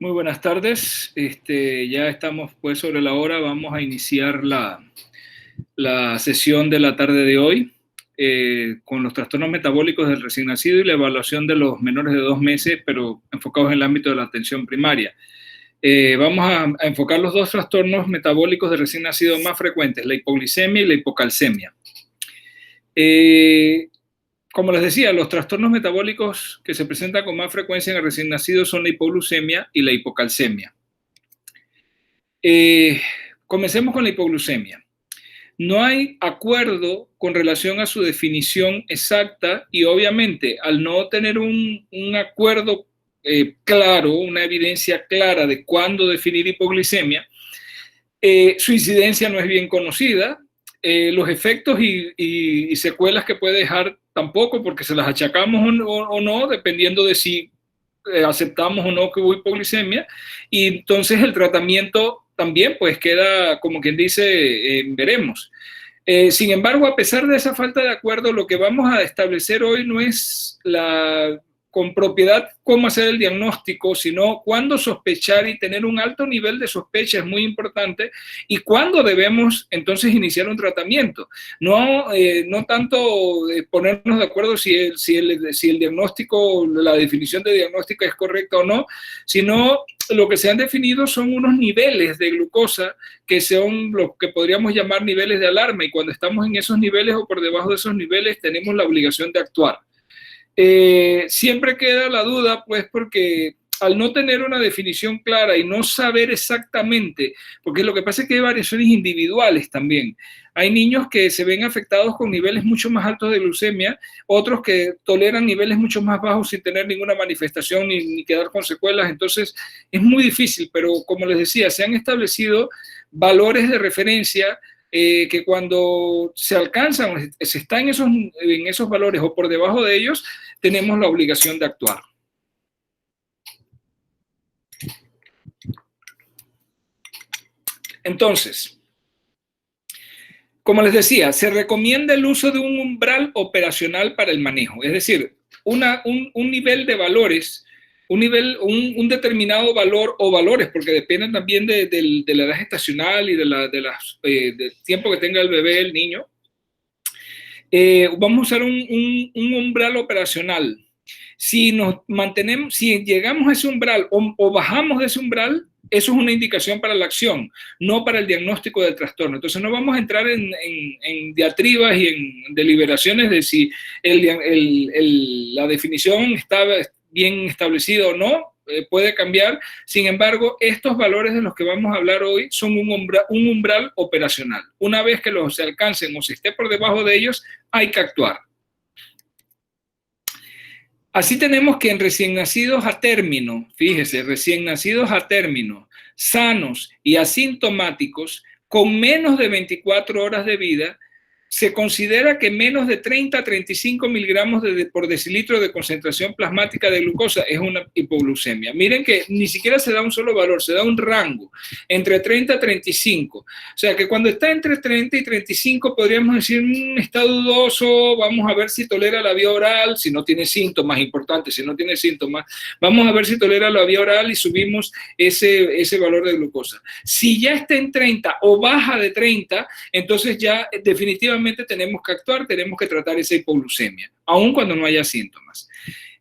Muy buenas tardes. Ya estamos pues sobre la hora. Vamos a iniciar la sesión de la tarde de hoy con los trastornos metabólicos del recién nacido y la evaluación de los menores de 2 meses, pero enfocados en el ámbito de la atención primaria. Vamos a enfocar los dos trastornos metabólicos del recién nacido más frecuentes, la hipoglicemia y la hipocalcemia. Como les decía, los trastornos metabólicos que se presentan con más frecuencia en el recién nacido son la hipoglucemia y la hipocalcemia. Comencemos con la hipoglucemia. No hay acuerdo con relación a su definición exacta y obviamente al no tener un acuerdo claro, una evidencia clara de cuándo definir hipoglicemia, su incidencia no es bien conocida. Los efectos y secuelas que puede dejar tampoco, porque se las achacamos o no, dependiendo de si aceptamos o no que hubo hipoglicemia, y entonces el tratamiento también pues queda, como quien dice, veremos. Sin embargo, a pesar de esa falta de acuerdo, lo que vamos a establecer hoy no es con propiedad cómo hacer el diagnóstico, sino cuándo sospechar y tener un alto nivel de sospecha es muy importante y cuándo debemos entonces iniciar un tratamiento. No tanto ponernos de acuerdo si el diagnóstico, la definición de diagnóstico es correcta o no, sino lo que se han definido son unos niveles de glucosa que son lo que podríamos llamar niveles de alarma, y cuando estamos en esos niveles o por debajo de esos niveles tenemos la obligación de actuar. Siempre queda la duda, pues, porque al no tener una definición clara y no saber exactamente, porque lo que pasa es que hay variaciones individuales también. Hay niños que se ven afectados con niveles mucho más altos de glucemia, otros que toleran niveles mucho más bajos sin tener ninguna manifestación ni quedar con secuelas. Entonces es muy difícil, pero como les decía, se han establecido valores de referencia que cuando se alcanzan, se está en esos valores o por debajo de ellos, tenemos la obligación de actuar. Entonces, como les decía, se recomienda el uso de un umbral operacional para el manejo, es decir, un nivel de valores, un determinado valor o valores, porque dependen también de la edad gestacional y del tiempo que tenga el bebé, el niño. Vamos a usar un umbral operacional. Si llegamos a ese umbral o bajamos de ese umbral, eso es una indicación para la acción, no para el diagnóstico del trastorno. Entonces no vamos a entrar en diatribas y en deliberaciones de si la definición está bien establecida o no, puede cambiar. Sin embargo, estos valores de los que vamos a hablar hoy son un umbral operacional. Una vez que los se alcancen o se esté por debajo de ellos, hay que actuar. Así tenemos que en recién nacidos a término, fíjese, recién nacidos a término, sanos y asintomáticos, con menos de 24 horas de vida, se considera que menos de 30 a 35 miligramos por decilitro de concentración plasmática de glucosa es una hipoglucemia. Miren que ni siquiera se da un solo valor, se da un rango entre 30 a 35. O sea que cuando está entre 30 y 35 podríamos decir, está dudoso, vamos a ver si tolera la vía oral, si no tiene síntomas, importante, si no tiene síntomas, vamos a ver si tolera la vía oral y subimos ese valor de glucosa. Si ya está en 30 o baja de 30, entonces ya definitivamente tenemos que actuar, tenemos que tratar esa hipoglucemia, aun cuando no haya síntomas.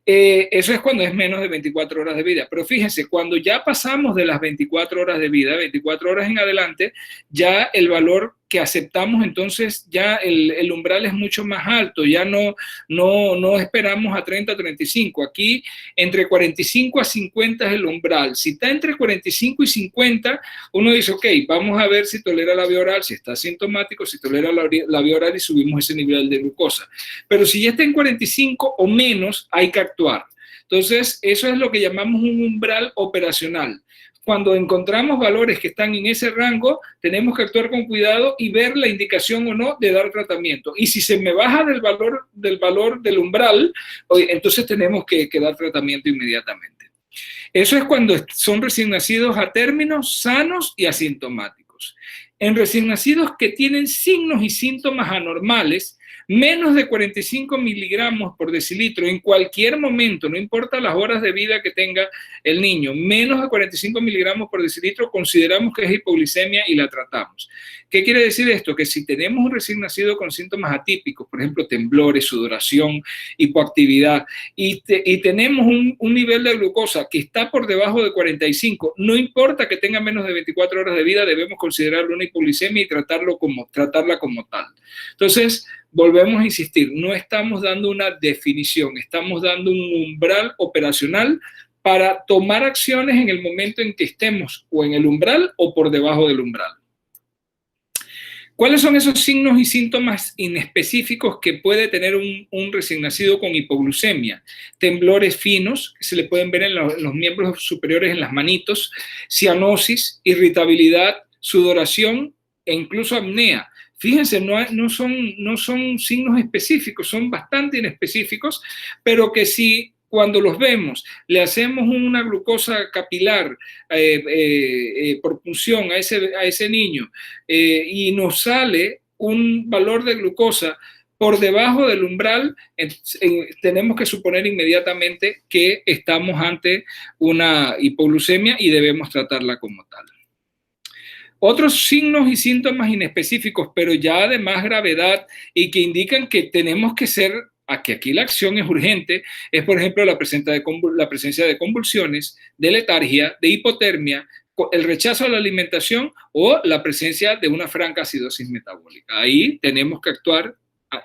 Eso es cuando es menos de 24 horas de vida. Pero fíjense, cuando ya pasamos de las 24 horas de vida, 24 horas en adelante, ya el valor que aceptamos, entonces ya el umbral es mucho más alto, ya no esperamos a 30 a 35. Aquí entre 45 a 50 es el umbral. Si está entre 45 y 50, uno dice, ok, vamos a ver si tolera la vía oral, si está asintomático, si tolera la vía oral y subimos ese nivel de glucosa. Pero si ya está en 45 o menos, hay que actuar. Entonces, eso es lo que llamamos un umbral operacional. Cuando encontramos valores que están en ese rango, tenemos que actuar con cuidado y ver la indicación o no de dar tratamiento. Y si se me baja del valor del umbral, entonces tenemos que dar tratamiento inmediatamente. Eso es cuando son recién nacidos a términos, sanos y asintomáticos. En recién nacidos que tienen signos y síntomas anormales, Menos de 45 miligramos por decilitro en cualquier momento, no importa las horas de vida que tenga el niño, menos de 45 miligramos por decilitro consideramos que es hipoglicemia y la tratamos. ¿Qué quiere decir esto? Que si tenemos un recién nacido con síntomas atípicos, por ejemplo, temblores, sudoración, hipoactividad, y tenemos un nivel de glucosa que está por debajo de 45, no importa que tenga menos de 24 horas de vida, debemos considerarlo una hipoglicemia y tratarla como tal. Entonces, volvemos a insistir, no estamos dando una definición, estamos dando un umbral operacional para tomar acciones en el momento en que estemos o en el umbral o por debajo del umbral. ¿Cuáles son esos signos y síntomas inespecíficos que puede tener un recién nacido con hipoglucemia? Temblores finos, que se le pueden ver en los miembros superiores, en las manitos, cianosis, irritabilidad, sudoración e incluso apnea. Fíjense, no son signos específicos, son bastante inespecíficos, pero que si cuando los vemos, le hacemos una glucosa capilar por punción a ese niño y nos sale un valor de glucosa por debajo del umbral, tenemos que suponer inmediatamente que estamos ante una hipoglucemia y debemos tratarla como tal. Otros signos y síntomas inespecíficos, pero ya de más gravedad y que indican que tenemos que que aquí la acción es urgente, es por ejemplo la presencia de convulsiones, de letargia, de hipotermia, el rechazo a la alimentación o la presencia de una franca acidosis metabólica. Ahí tenemos que actuar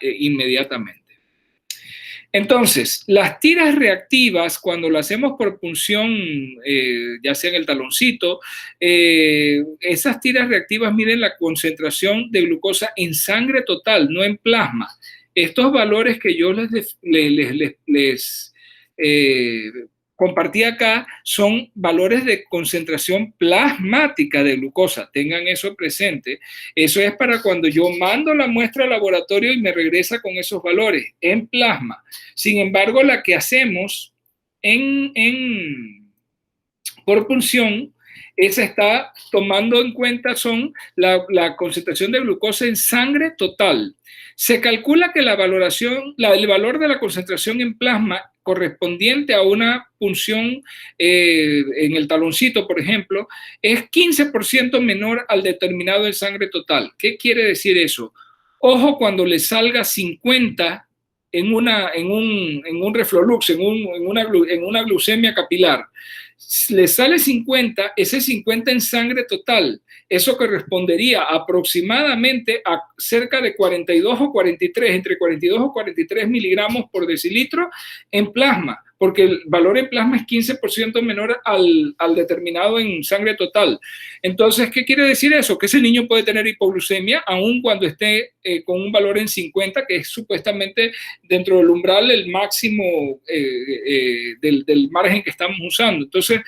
inmediatamente. Entonces, las tiras reactivas, cuando lo hacemos por punción, ya sea en el taloncito, esas tiras reactivas miden la concentración de glucosa en sangre total, no en plasma. Estos valores que yo les compartí acá son valores de concentración plasmática de glucosa, tengan eso presente. Eso es para cuando yo mando la muestra al laboratorio y me regresa con esos valores en plasma. Sin embargo, la que hacemos por punción, esa está tomando en cuenta la concentración de glucosa en sangre total. Se calcula que el valor de la concentración en plasma correspondiente a una punción en el taloncito, por ejemplo, es 15% menor al determinado en sangre total. ¿Qué quiere decir eso? Ojo cuando le salga 50 en un reflux, en una glucemia capilar. Le sale 50, ese 50 en sangre total, eso correspondería aproximadamente a cerca de 42 o 43, entre 42 o 43 miligramos por decilitro en plasma, porque el valor en plasma es 15% menor al determinado en sangre total. Entonces, ¿qué quiere decir eso? Que ese niño puede tener hipoglucemia aun cuando esté con un valor en 50, que es supuestamente dentro del umbral el máximo del margen que estamos usando. Entonces,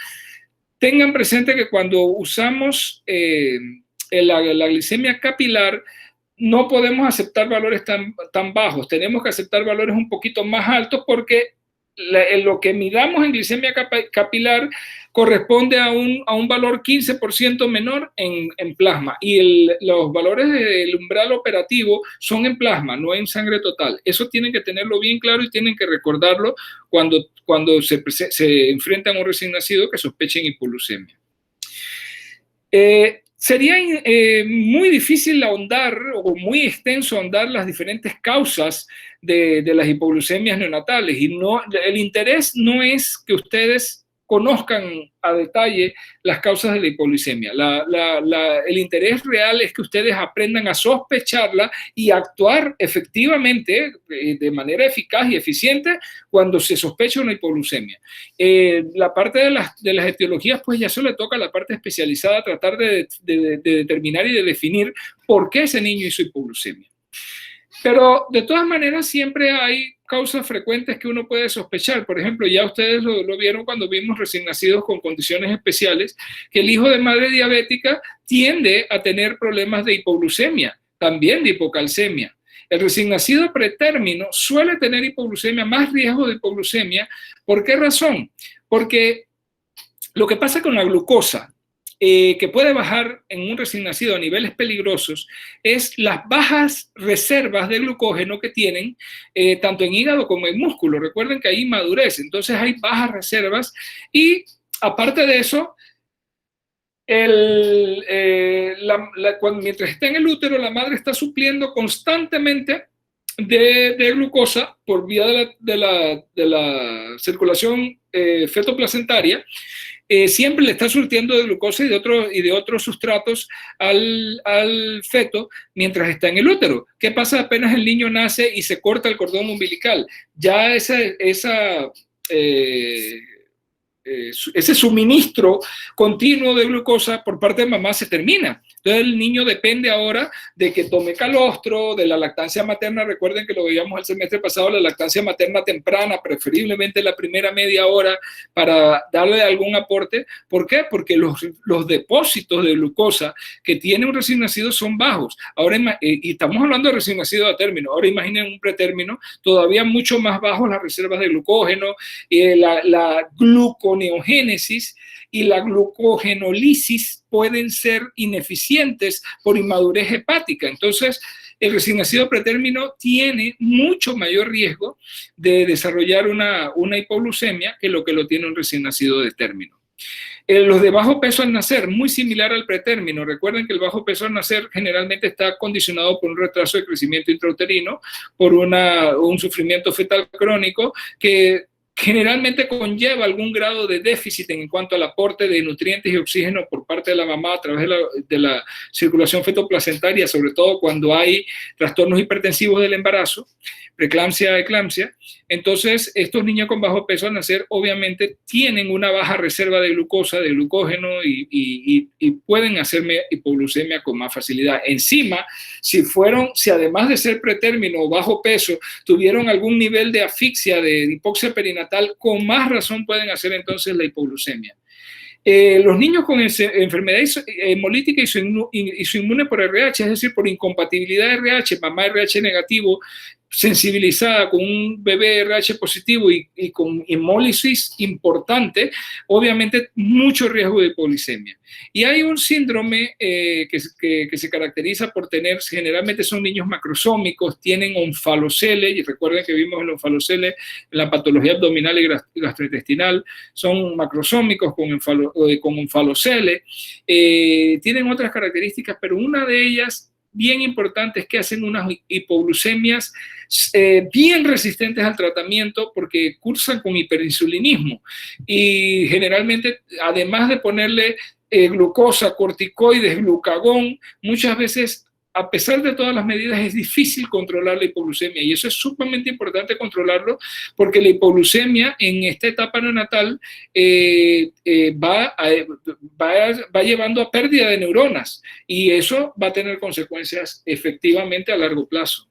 tengan presente que cuando usamos la glicemia capilar, no podemos aceptar valores tan bajos. Tenemos que aceptar valores un poquito más altos porque lo que midamos en glicemia capilar corresponde a un valor 15% menor en plasma y los valores del umbral operativo son en plasma, no en sangre total. Eso tienen que tenerlo bien claro y tienen que recordarlo cuando se enfrentan a un recién nacido que sospechen hipoglucemia. Sería muy difícil ahondar o muy extenso ahondar las diferentes causas de las hipoglucemias neonatales y el interés no es que ustedes conozcan a detalle las causas de la hipoglucemia. El interés real es que ustedes aprendan a sospecharla y actuar efectivamente, de manera eficaz y eficiente, cuando se sospecha una hipoglucemia. La parte de las etiologías, pues ya se le toca a la parte especializada tratar de determinar y de definir por qué ese niño hizo hipoglucemia. Pero de todas maneras siempre hay causas frecuentes que uno puede sospechar. Por ejemplo, ya ustedes lo vieron cuando vimos recién nacidos con condiciones especiales, que el hijo de madre diabética tiende a tener problemas de hipoglucemia, también de hipocalcemia. El recién nacido pretérmino suele tener hipoglucemia, más riesgo de hipoglucemia. ¿Por qué razón? Porque lo que pasa con la glucosa, que puede bajar en un recién nacido a niveles peligrosos es las bajas reservas de glucógeno que tienen tanto en hígado como en músculo. Recuerden que hay inmadurez, entonces hay bajas reservas y aparte de eso, mientras está en el útero, la madre está supliendo constantemente de glucosa por vía de la circulación fetoplacentaria. Siempre le está surtiendo de glucosa y de otros sustratos al feto mientras está en el útero. ¿Qué pasa apenas el niño nace y se corta el cordón umbilical? Ya ese suministro continuo de glucosa por parte de mamá se termina. Entonces el niño depende ahora de que tome calostro, de la lactancia materna. Recuerden que lo veíamos el semestre pasado, la lactancia materna temprana, preferiblemente la primera media hora para darle algún aporte. ¿Por qué? Porque los depósitos de glucosa que tiene un recién nacido son bajos. Ahora, y estamos hablando de recién nacido a término. Ahora imaginen un pretérmino, todavía mucho más bajos las reservas de glucógeno, la gluconeogénesis y la glucogenólisis pueden ser ineficientes por inmadurez hepática. Entonces, el recién nacido pretérmino tiene mucho mayor riesgo de desarrollar una hipoglucemia que lo tiene un recién nacido de término. Los de bajo peso al nacer, muy similar al pretérmino. Recuerden que el bajo peso al nacer generalmente está condicionado por un retraso de crecimiento intrauterino, por un sufrimiento fetal crónico que generalmente conlleva algún grado de déficit en cuanto al aporte de nutrientes y oxígeno por parte de la mamá a través de la circulación fetoplacentaria, sobre todo cuando hay trastornos hipertensivos del embarazo, preeclampsia, eclampsia. Entonces, estos niños con bajo peso al nacer obviamente tienen una baja reserva de glucosa, de glucógeno y pueden hacerme hipoglucemia con más facilidad. Encima, si además de ser pretérmino o bajo peso, tuvieron algún nivel de asfixia, de hipoxia perinatal, con más razón pueden hacer entonces la hipoglucemia. Los niños con enfermedad hemolítica isoinmune por RH, es decir, por incompatibilidad de RH, mamá RH negativo, sensibilizada con un bebé RH positivo y con hemólisis importante, obviamente mucho riesgo de hipoglucemia. Y hay un síndrome que se caracteriza por tener, generalmente son niños macrosómicos, tienen onfalocele, y recuerden que vimos el onfalocele en la patología abdominal y gastrointestinal, son macrosómicos con onfalocele, tienen otras características, pero una de ellas bien importante es que hacen unas hipoglucemias bien resistentes al tratamiento porque cursan con hiperinsulinismo y generalmente, además de ponerle glucosa, corticoides, glucagón, muchas veces, a pesar de todas las medidas, es difícil controlar la hipoglucemia y eso es sumamente importante controlarlo porque la hipoglucemia en esta etapa neonatal va llevando a pérdida de neuronas y eso va a tener consecuencias efectivamente a largo plazo.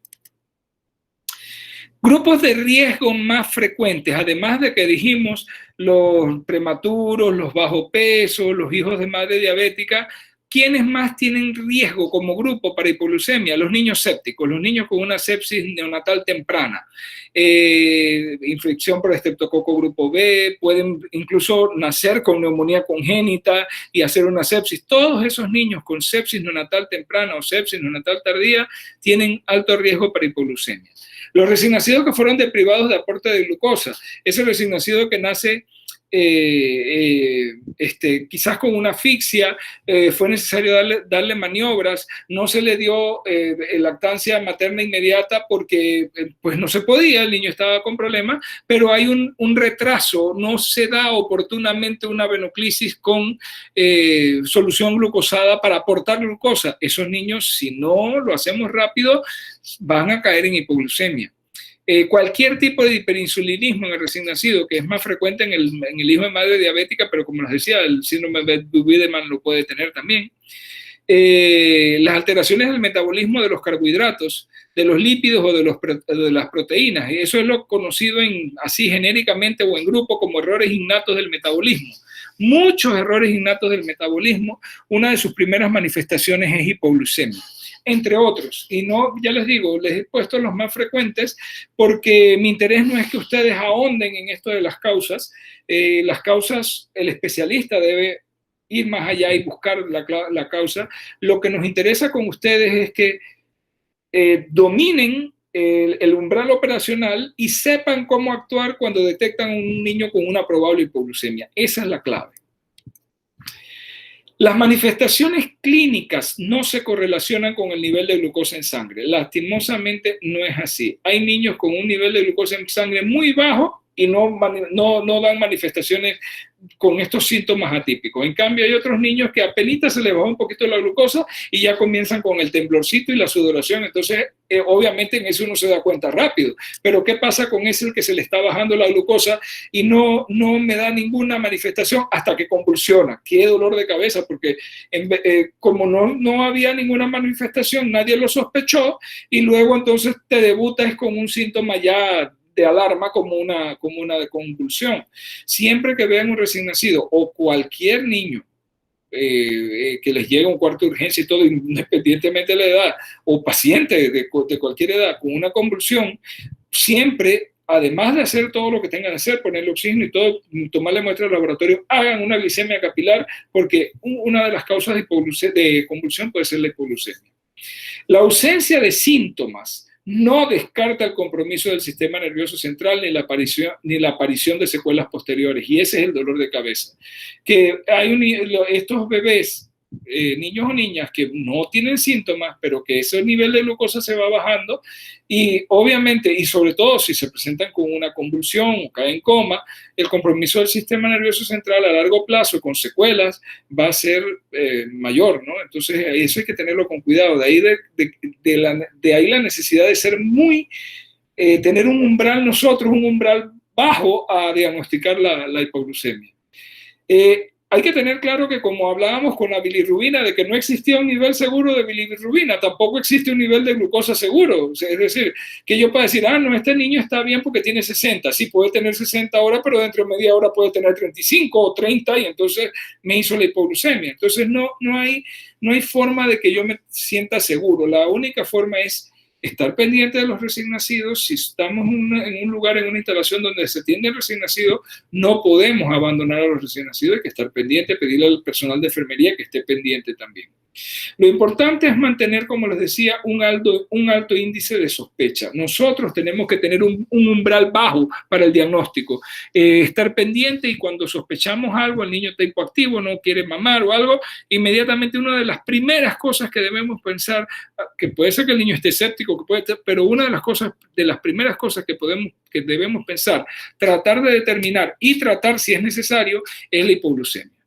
Grupos de riesgo más frecuentes, además de que dijimos los prematuros, los bajo peso, los hijos de madre diabética. ¿Quiénes más tienen riesgo como grupo para hipoglucemia? Los niños sépticos, los niños con una sepsis neonatal temprana, infección por estreptococo grupo B, pueden incluso nacer con neumonía congénita y hacer una sepsis. Todos esos niños con sepsis neonatal temprana o sepsis neonatal tardía tienen alto riesgo para hipoglucemia. Los recién nacidos que fueron deprivados de aporte de glucosa, ese recién nacido que nace quizás con una asfixia, fue necesario darle maniobras, no se le dio lactancia materna inmediata porque pues no se podía, el niño estaba con problemas, pero hay un retraso, no se da oportunamente una venoclisis con solución glucosada para aportar glucosa. Esos niños, si no lo hacemos rápido, van a caer en hipoglucemia. Cualquier tipo de hiperinsulinismo en el recién nacido, que es más frecuente en el hijo de madre diabética, pero como les decía, el síndrome de Wiedemann lo puede tener también. Las alteraciones del metabolismo de los carbohidratos, de los lípidos o de las proteínas. Eso es lo conocido así genéricamente o en grupo como errores innatos del metabolismo. Muchos errores innatos del metabolismo, una de sus primeras manifestaciones es hipoglucemia, entre otros. Y no, ya les digo, les he puesto los más frecuentes porque mi interés no es que ustedes ahonden en esto de las causas. Las causas, el especialista debe ir más allá y buscar la causa. Lo que nos interesa con ustedes es que dominen el umbral operacional y sepan cómo actuar cuando detectan un niño con una probable hipoglucemia. Esa es la clave. Las manifestaciones clínicas no se correlacionan con el nivel de glucosa en sangre. Lastimosamente no es así. Hay niños con un nivel de glucosa en sangre muy bajo y no dan manifestaciones con estos síntomas atípicos. En cambio, hay otros niños que apenas se les baja un poquito la glucosa y ya comienzan con el temblorcito y la sudoración. Entonces, obviamente en eso uno se da cuenta rápido. Pero ¿qué pasa con ese que se le está bajando la glucosa y no me da ninguna manifestación hasta que convulsiona? Qué dolor de cabeza, porque como no había ninguna manifestación, nadie lo sospechó y luego entonces te debutas con un síntoma ya de alarma como una convulsión. Siempre que vean un recién nacido o cualquier niño que les llegue a un cuarto de urgencia y todo, independientemente de la edad, o paciente de cualquier edad con una convulsión, siempre, además de hacer todo lo que tengan que hacer, ponerle oxígeno y todo, tomarle muestra de laboratorio, hagan una glicemia capilar, porque una de las causas de convulsión puede ser la hipoglucemia. La ausencia de síntomas no descarta el compromiso del sistema nervioso central ni la aparición de secuelas posteriores, y ese es el dolor de cabeza. Que estos bebés, niños o niñas que no tienen síntomas, pero que ese nivel de glucosa se va bajando y obviamente, y sobre todo si se presentan con una convulsión o caen en coma, el compromiso del sistema nervioso central a largo plazo con secuelas va a ser mayor, ¿no? Entonces eso hay que tenerlo con cuidado. De ahí la necesidad de ser tener un umbral bajo a diagnosticar la hipoglucemia. Hay que tener claro que, como hablábamos con la bilirrubina, de que no existía un nivel seguro de bilirrubina, tampoco existe un nivel de glucosa seguro. Es decir, que yo pueda decir, no, este niño está bien porque tiene 60. Sí, puede tener 60 ahora, pero dentro de media hora puede tener 35 o 30 y entonces me hizo la hipoglucemia. Entonces no hay forma de que yo me sienta seguro. La única forma es estar pendiente de los recién nacidos. Si estamos en un lugar, en una instalación donde se atiende el recién nacido, no podemos abandonar a los recién nacidos, hay que estar pendiente, pedirle al personal de enfermería que esté pendiente también. Lo importante es mantener, como les decía, un alto índice de sospecha. Nosotros tenemos que tener un umbral bajo para el diagnóstico, estar pendiente, y cuando sospechamos algo, el niño está hipoactivo, no quiere mamar o algo, inmediatamente una de las primeras cosas que debemos pensar, que puede ser que el niño esté escéptico, pero una de las primeras cosas que debemos pensar, tratar de determinar y tratar si es necesario, es la hipoglucemia.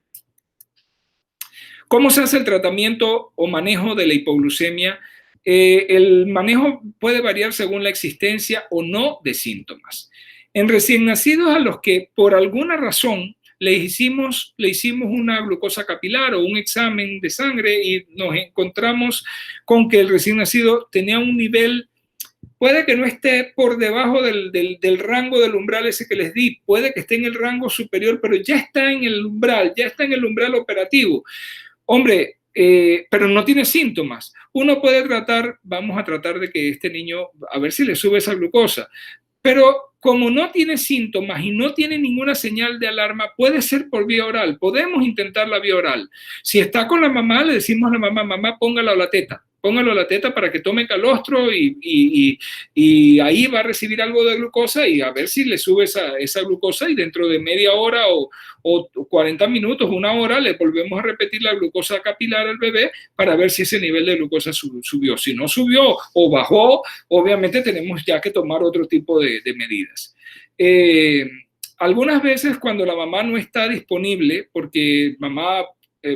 ¿Cómo se hace el tratamiento o manejo de la hipoglucemia? El manejo puede variar según la existencia o no de síntomas. En recién nacidos a los que por alguna razón le hicimos una glucosa capilar o un examen de sangre y nos encontramos con que el recién nacido tenía un nivel, puede que no esté por debajo del rango del umbral ese que les di, puede que esté en el rango superior, pero ya está en el umbral operativo. Hombre, pero no tiene síntomas. Vamos a tratar de que este niño, a ver si le sube esa glucosa. Pero como no tiene síntomas y no tiene ninguna señal de alarma, puede ser por vía oral. Podemos intentar la vía oral. Si está con la mamá, le decimos a la mamá, póngalo a la teta para que tome calostro y ahí va a recibir algo de glucosa y a ver si le sube esa glucosa, y dentro de media hora o 40 minutos, una hora, le volvemos a repetir la glucosa capilar al bebé para ver si ese nivel de glucosa subió. Si no subió o bajó, obviamente tenemos ya que tomar otro tipo de medidas. Algunas veces cuando la mamá no está disponible, porque mamá,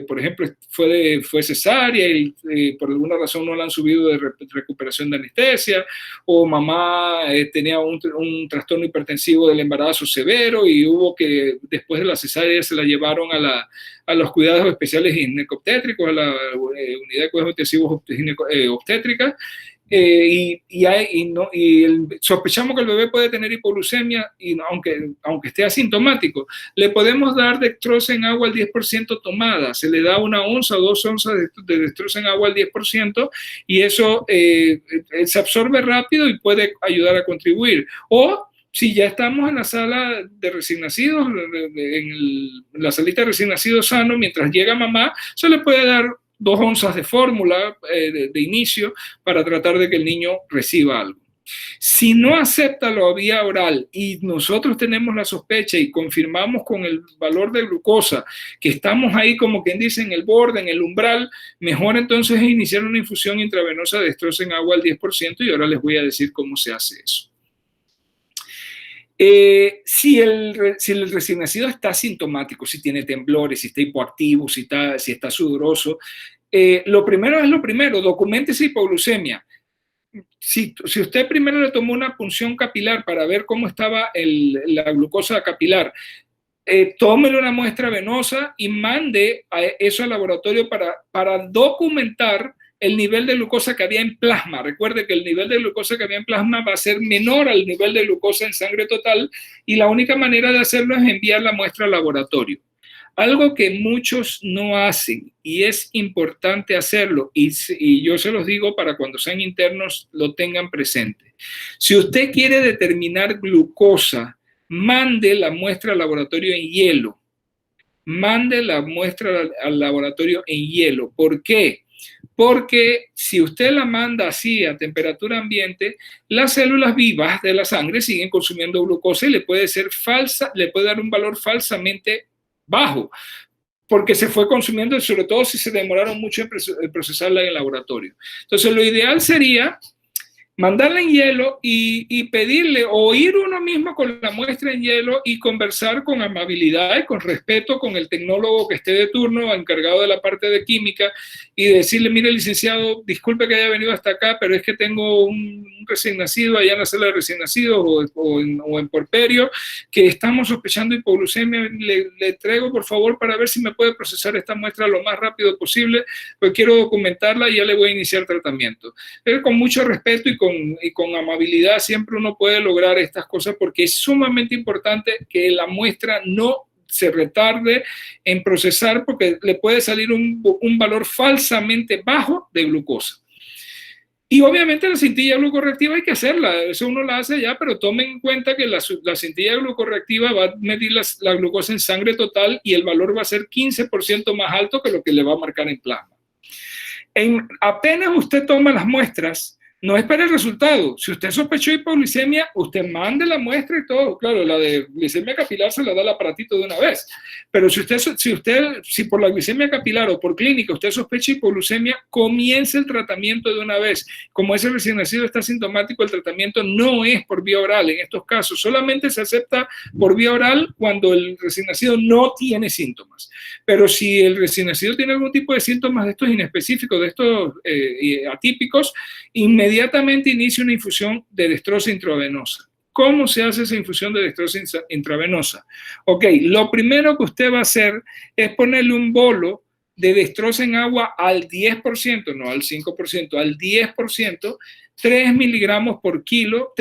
por ejemplo, fue cesárea y por alguna razón no la han subido de recuperación de anestesia, o mamá tenía un trastorno hipertensivo del embarazo severo y hubo que, después de la cesárea, se la llevaron a los cuidados especiales ginecobstétricos, a la unidad de cuidados intensivos obstétricas. Sospechamos que el bebé puede tener hipoglucemia, y aunque esté asintomático, le podemos dar dextrosa en agua al 10% tomada. Se le da 1 onza o 2 onzas de dextrosa en agua al 10%, y eso se absorbe rápido y puede ayudar a contribuir. O si ya estamos en la sala de recién nacidos, la salita de recién nacido sano, mientras llega mamá, se le puede dar 2 onzas de fórmula de inicio para tratar de que el niño reciba algo. Si no acepta la vía oral y nosotros tenemos la sospecha y confirmamos con el valor de glucosa que estamos ahí, como quien dice, en el borde, en el umbral, mejor entonces es iniciar una infusión intravenosa de dextrosa en agua al 10%, y ahora les voy a decir cómo se hace eso. Si el recién nacido está sintomático, si tiene temblores, si está hipoactivo, si está sudoroso, lo primero es lo primero, documéntese hipoglucemia. Si usted primero le tomó una punción capilar para ver cómo estaba la glucosa capilar, tómele una muestra venosa y mande eso al laboratorio para documentar el nivel de glucosa que había en plasma. Recuerde que el nivel de glucosa que había en plasma va a ser menor al nivel de glucosa en sangre total, y la única manera de hacerlo es enviar la muestra al laboratorio. Algo que muchos no hacen, y es importante hacerlo, y yo se los digo para cuando sean internos lo tengan presente. Si usted quiere determinar glucosa, mande la muestra al laboratorio en hielo. Mande la muestra al laboratorio en hielo. ¿Por qué? Porque si usted la manda así a temperatura ambiente, las células vivas de la sangre siguen consumiendo glucosa y le puede dar un valor falsamente bajo, porque se fue consumiendo, sobre todo si se demoraron mucho en procesarla en el laboratorio. Entonces, lo ideal sería mandarla en hielo y pedirle, o ir uno mismo con la muestra en hielo y conversar con amabilidad y con respeto con el tecnólogo que esté de turno, encargado de la parte de química, y decirle: mire, licenciado, disculpe que haya venido hasta acá, pero es que tengo un recién nacido allá en la sala de recién nacidos o en puerperio, que estamos sospechando hipoglucemia, le traigo por favor para ver si me puede procesar esta muestra lo más rápido posible, pues quiero documentarla y ya le voy a iniciar tratamiento. Pero con mucho respeto y con amabilidad siempre uno puede lograr estas cosas, porque es sumamente importante que la muestra no se retarde en procesar, porque le puede salir un valor falsamente bajo de glucosa. Y obviamente la cintilla glucorreactiva hay que hacerla, eso uno la hace ya, pero tomen en cuenta que la cintilla glucorreactiva va a medir la glucosa en sangre total y el valor va a ser 15% más alto que lo que le va a marcar en plasma. Apenas usted toma las muestras, no espere el resultado. Si usted sospechó hipoglucemia, usted mande la muestra y todo. Claro, la de glicemia capilar se la da el aparatito de una vez. Pero si por la glicemia capilar o por clínica usted sospecha hipoglucemia, comience el tratamiento de una vez. Como ese recién nacido está sintomático, el tratamiento no es por vía oral en estos casos. Solamente se acepta por vía oral cuando el recién nacido no tiene síntomas. Pero si el recién nacido tiene algún tipo de síntomas de estos inespecíficos, de estos atípicos, inmediatamente inicia una infusión de dextrosa intravenosa. ¿Cómo se hace esa infusión de dextrosa intravenosa? Ok, lo primero que usted va a hacer es ponerle un bolo de dextrosa en agua al 10%, no al 5%, al 10%, 3 miligramos por kilo,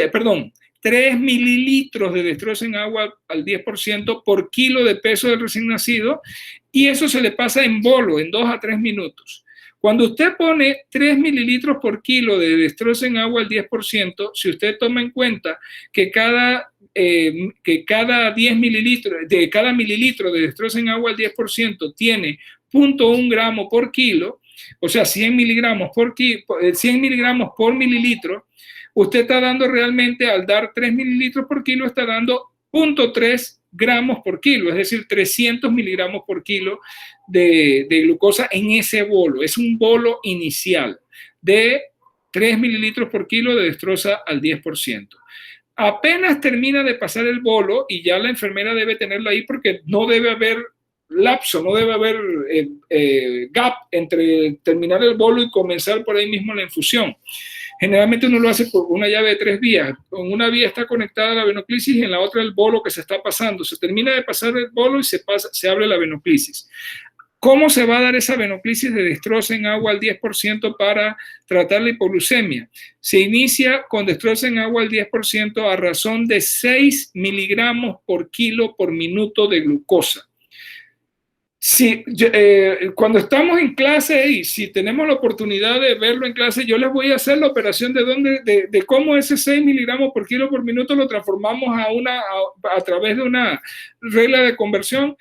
3 mililitros de dextrosa en agua al 10% por kilo de peso del recién nacido, y eso se le pasa en bolo en 2 a 3 minutos. Cuando usted pone 3 mililitros por kilo de dextrosa en agua al 10%, si usted toma en cuenta que cada 10 mililitros, de cada mililitro de dextrosa en agua al 10% tiene 0.1 gramo por kilo, o sea, 100 miligramos por mililitro, usted está dando realmente, al dar 3 mililitros por kilo, está dando 0.3 gramos por kilo, es decir, 300 miligramos por kilo de glucosa en ese bolo. Es un bolo inicial de 3 mililitros por kilo de dextrosa al 10%. Apenas termina de pasar el bolo, y ya la enfermera debe tenerla ahí, porque no debe haber lapso, no debe haber gap entre terminar el bolo y comenzar por ahí mismo la infusión. Generalmente uno lo hace por una llave de 3 vías. En una vía está conectada la venoclisis y en la otra el bolo que se está pasando. Se termina de pasar el bolo y se abre la venoclisis. ¿Cómo se va a dar esa venoclisis de dextrosa en agua al 10% para tratar la hipoglucemia? Se inicia con dextrosa en agua al 10% a razón de 6 miligramos por kilo por minuto de glucosa. Sí, cuando estamos en clase y si tenemos la oportunidad de verlo en clase, yo les voy a hacer la operación de cómo ese 6 miligramos por kilo por minuto lo transformamos a través de una regla de conversión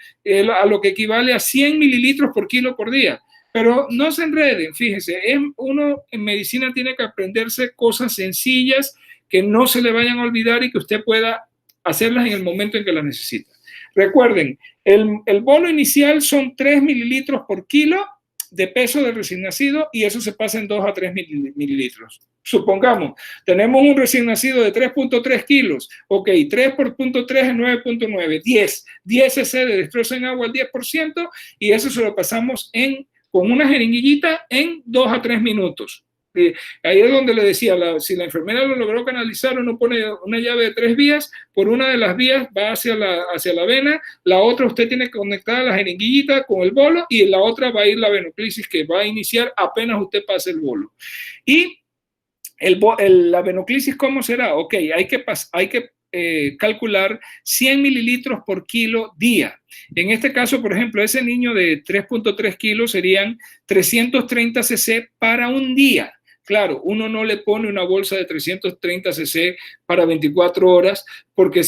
a lo que equivale a 100 mililitros por kilo por día. Pero no se enreden, fíjense, uno en medicina tiene que aprenderse cosas sencillas que no se le vayan a olvidar y que usted pueda hacerlas en el momento en que las necesita. Recuerden, el bolo inicial son 3 mililitros por kilo de peso del recién nacido y eso se pasa en 2 a 3 mililitros. Supongamos, tenemos un recién nacido de 3.3 kilos, ok, 3 por 0.3 es 9.9, 10 cc de destrozo en agua al 10% y eso se lo pasamos con una jeringuillita en 2 a 3 minutos. Ahí es donde le decía, si la enfermera lo logró canalizar, uno pone una llave de 3 vías, por una de las vías va hacia la vena, la otra usted tiene que conectar la jeringuillita con el bolo y en la otra va a ir la venoclisis que va a iniciar apenas usted pase el bolo. Y la venoclisis, ¿cómo será? Ok, hay que calcular 100 mililitros por kilo día. En este caso, por ejemplo, ese niño de 3.3 kilos serían 330 cc para un día. Claro, uno no le pone una bolsa de 330 cc para 24 horas, porque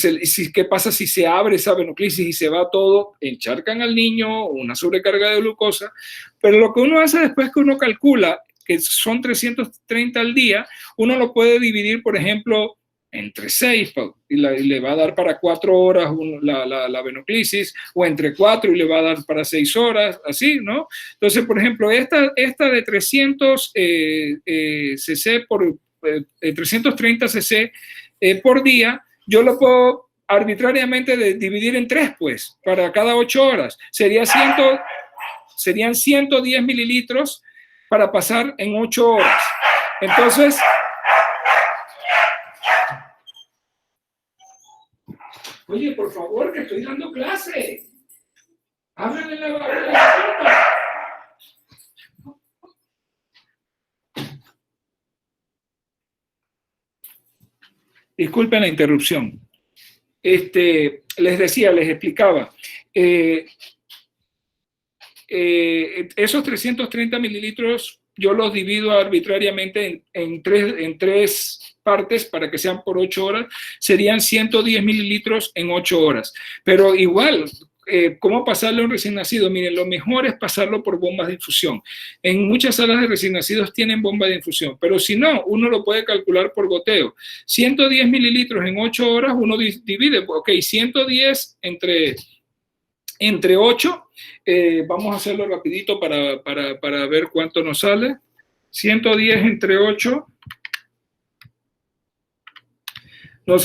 ¿qué pasa si se abre esa venoclisis y se va todo? Encharcan al niño, una sobrecarga de glucosa, pero lo que uno hace después que uno calcula que son 330 al día, uno lo puede dividir, por ejemplo, entre 6 y le va a dar para 4 horas la venoclisis, o entre 4 y le va a dar para 6 horas, así, ¿no? Entonces, por ejemplo, esta de 300 cc 330 cc por día, yo lo puedo arbitrariamente dividir en 3, pues, para cada 8 horas. Serían 110 mililitros para pasar en 8 horas. Entonces, oye, por favor, que estoy dando clase. Ábranle la puerta. Disculpen la interrupción. Les decía, les explicaba. Esos 330 mililitros yo los divido arbitrariamente en tres partes para que sean por 8 horas, serían 110 mililitros en 8 horas. Pero igual, ¿cómo pasarle a un recién nacido? Miren, lo mejor es pasarlo por bombas de infusión. En muchas salas de recién nacidos tienen bomba de infusión, pero si no, uno lo puede calcular por goteo. 110 mililitros en 8 horas, uno divide, ok, 110 entre 8, vamos a hacerlo rapidito para ver cuánto nos sale. 110 entre 8 nos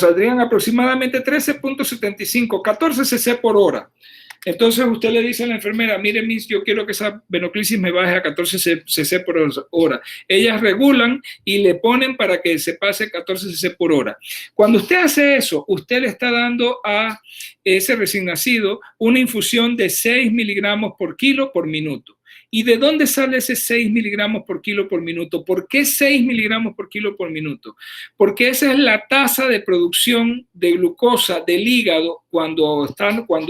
saldrían aproximadamente 13.75, 14 cc por hora. Entonces usted le dice a la enfermera, mire, Miss, yo quiero que esa venoclisis me baje a 14 cc por hora. Ellas regulan y le ponen para que se pase 14 cc por hora. Cuando usted hace eso, usted le está dando a ese recién nacido una infusión de 6 miligramos por kilo por minuto. ¿Y de dónde sale ese 6 miligramos por kilo por minuto? ¿Por qué 6 miligramos por kilo por minuto? Porque esa es la tasa de producción de glucosa del hígado cuando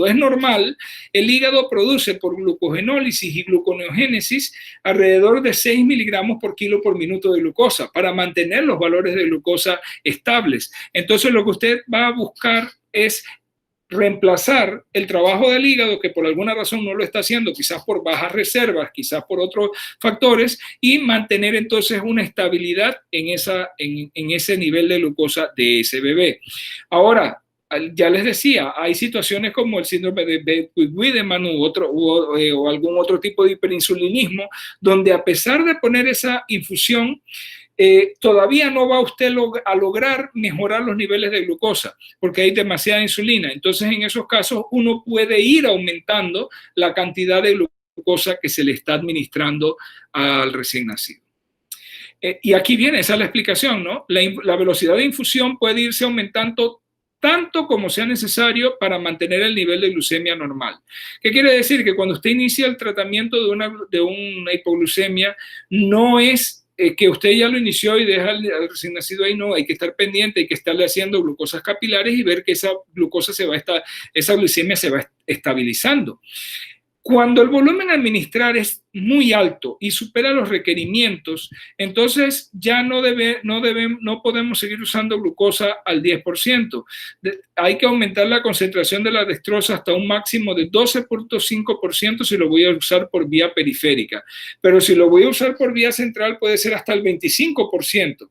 es normal. El hígado produce por glucogenólisis y gluconeogénesis alrededor de 6 miligramos por kilo por minuto de glucosa para mantener los valores de glucosa estables. Entonces lo que usted va a buscar es reemplazar el trabajo del hígado, que por alguna razón no lo está haciendo, quizás por bajas reservas, quizás por otros factores, y mantener entonces una estabilidad en ese nivel de glucosa de ese bebé. Ahora, ya les decía, hay situaciones como el síndrome de Wiedemann o algún otro tipo de hiperinsulinismo, donde a pesar de poner esa infusión, todavía no va usted a lograr mejorar los niveles de glucosa porque hay demasiada insulina. Entonces, en esos casos, uno puede ir aumentando la cantidad de glucosa que se le está administrando al recién nacido. Y aquí viene, esa es la explicación, ¿no? La velocidad de infusión puede irse aumentando tanto como sea necesario para mantener el nivel de glucemia normal. ¿Qué quiere decir? Que cuando usted inicia el tratamiento de una hipoglucemia, no es que usted ya lo inició y deja al recién nacido ahí, no, hay que estar pendiente, hay que estarle haciendo glucosas capilares y ver que esa glucemia se va estabilizando. Cuando el volumen a administrar es muy alto y supera los requerimientos, entonces ya no podemos seguir usando glucosa al 10%. Hay que aumentar la concentración de la dextrosa hasta un máximo de 12.5% si lo voy a usar por vía periférica. Pero si lo voy a usar por vía central puede ser hasta el 25%.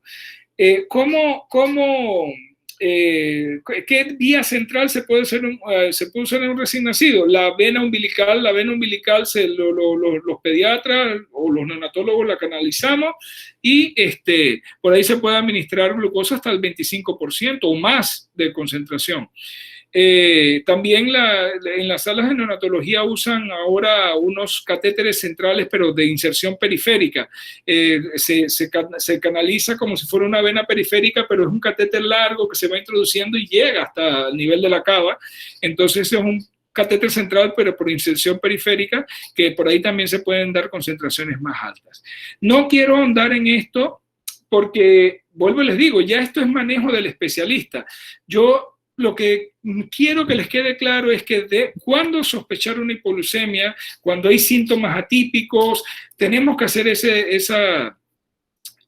¿Qué vía central se puede usar en un recién nacido? La vena umbilical los pediatras o los neonatólogos la canalizamos y por ahí se puede administrar glucosa hasta el 25% o más de concentración. También en las salas de neonatología usan ahora unos catéteres centrales, pero de inserción periférica. Se canaliza como si fuera una vena periférica, pero es un catéter largo que se va introduciendo y llega hasta el nivel de la cava. Entonces es un catéter central, pero por inserción periférica, que por ahí también se pueden dar concentraciones más altas. No quiero ahondar en esto porque, vuelvo y les digo, ya esto es manejo del especialista. Yo lo que quiero que les quede claro es que cuando sospechar una hipoglucemia, cuando hay síntomas atípicos, tenemos que hacer esa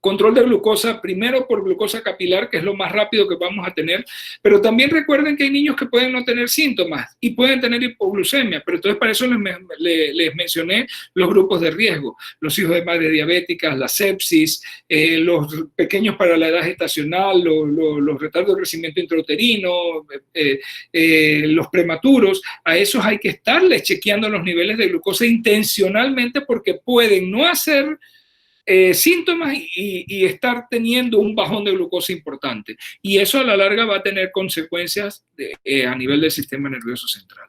control de glucosa, primero por glucosa capilar, que es lo más rápido que vamos a tener, pero también recuerden que hay niños que pueden no tener síntomas y pueden tener hipoglucemia, pero entonces para eso les mencioné los grupos de riesgo, los hijos de madres diabéticas, la sepsis, los pequeños para la edad gestacional, los retardos de crecimiento intrauterino, los prematuros, a esos hay que estarles chequeando los niveles de glucosa intencionalmente porque pueden no hacer síntomas y estar teniendo un bajón de glucosa importante. Y eso a la larga va a tener consecuencias a nivel del sistema nervioso central.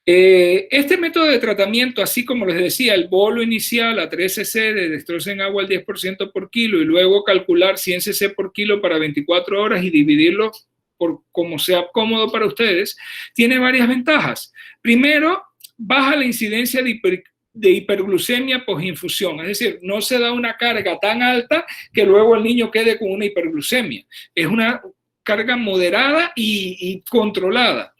Este método de tratamiento, así como les decía, el bolo inicial a 3 cc de dextrosa en agua al 10% por kilo y luego calcular 100 cc por kilo para 24 horas y dividirlo por como sea cómodo para ustedes, tiene varias ventajas. Primero, baja la incidencia de hiperglucemia posinfusión, es decir, no se da una carga tan alta que luego el niño quede con una hiperglucemia. Es una carga moderada y controlada.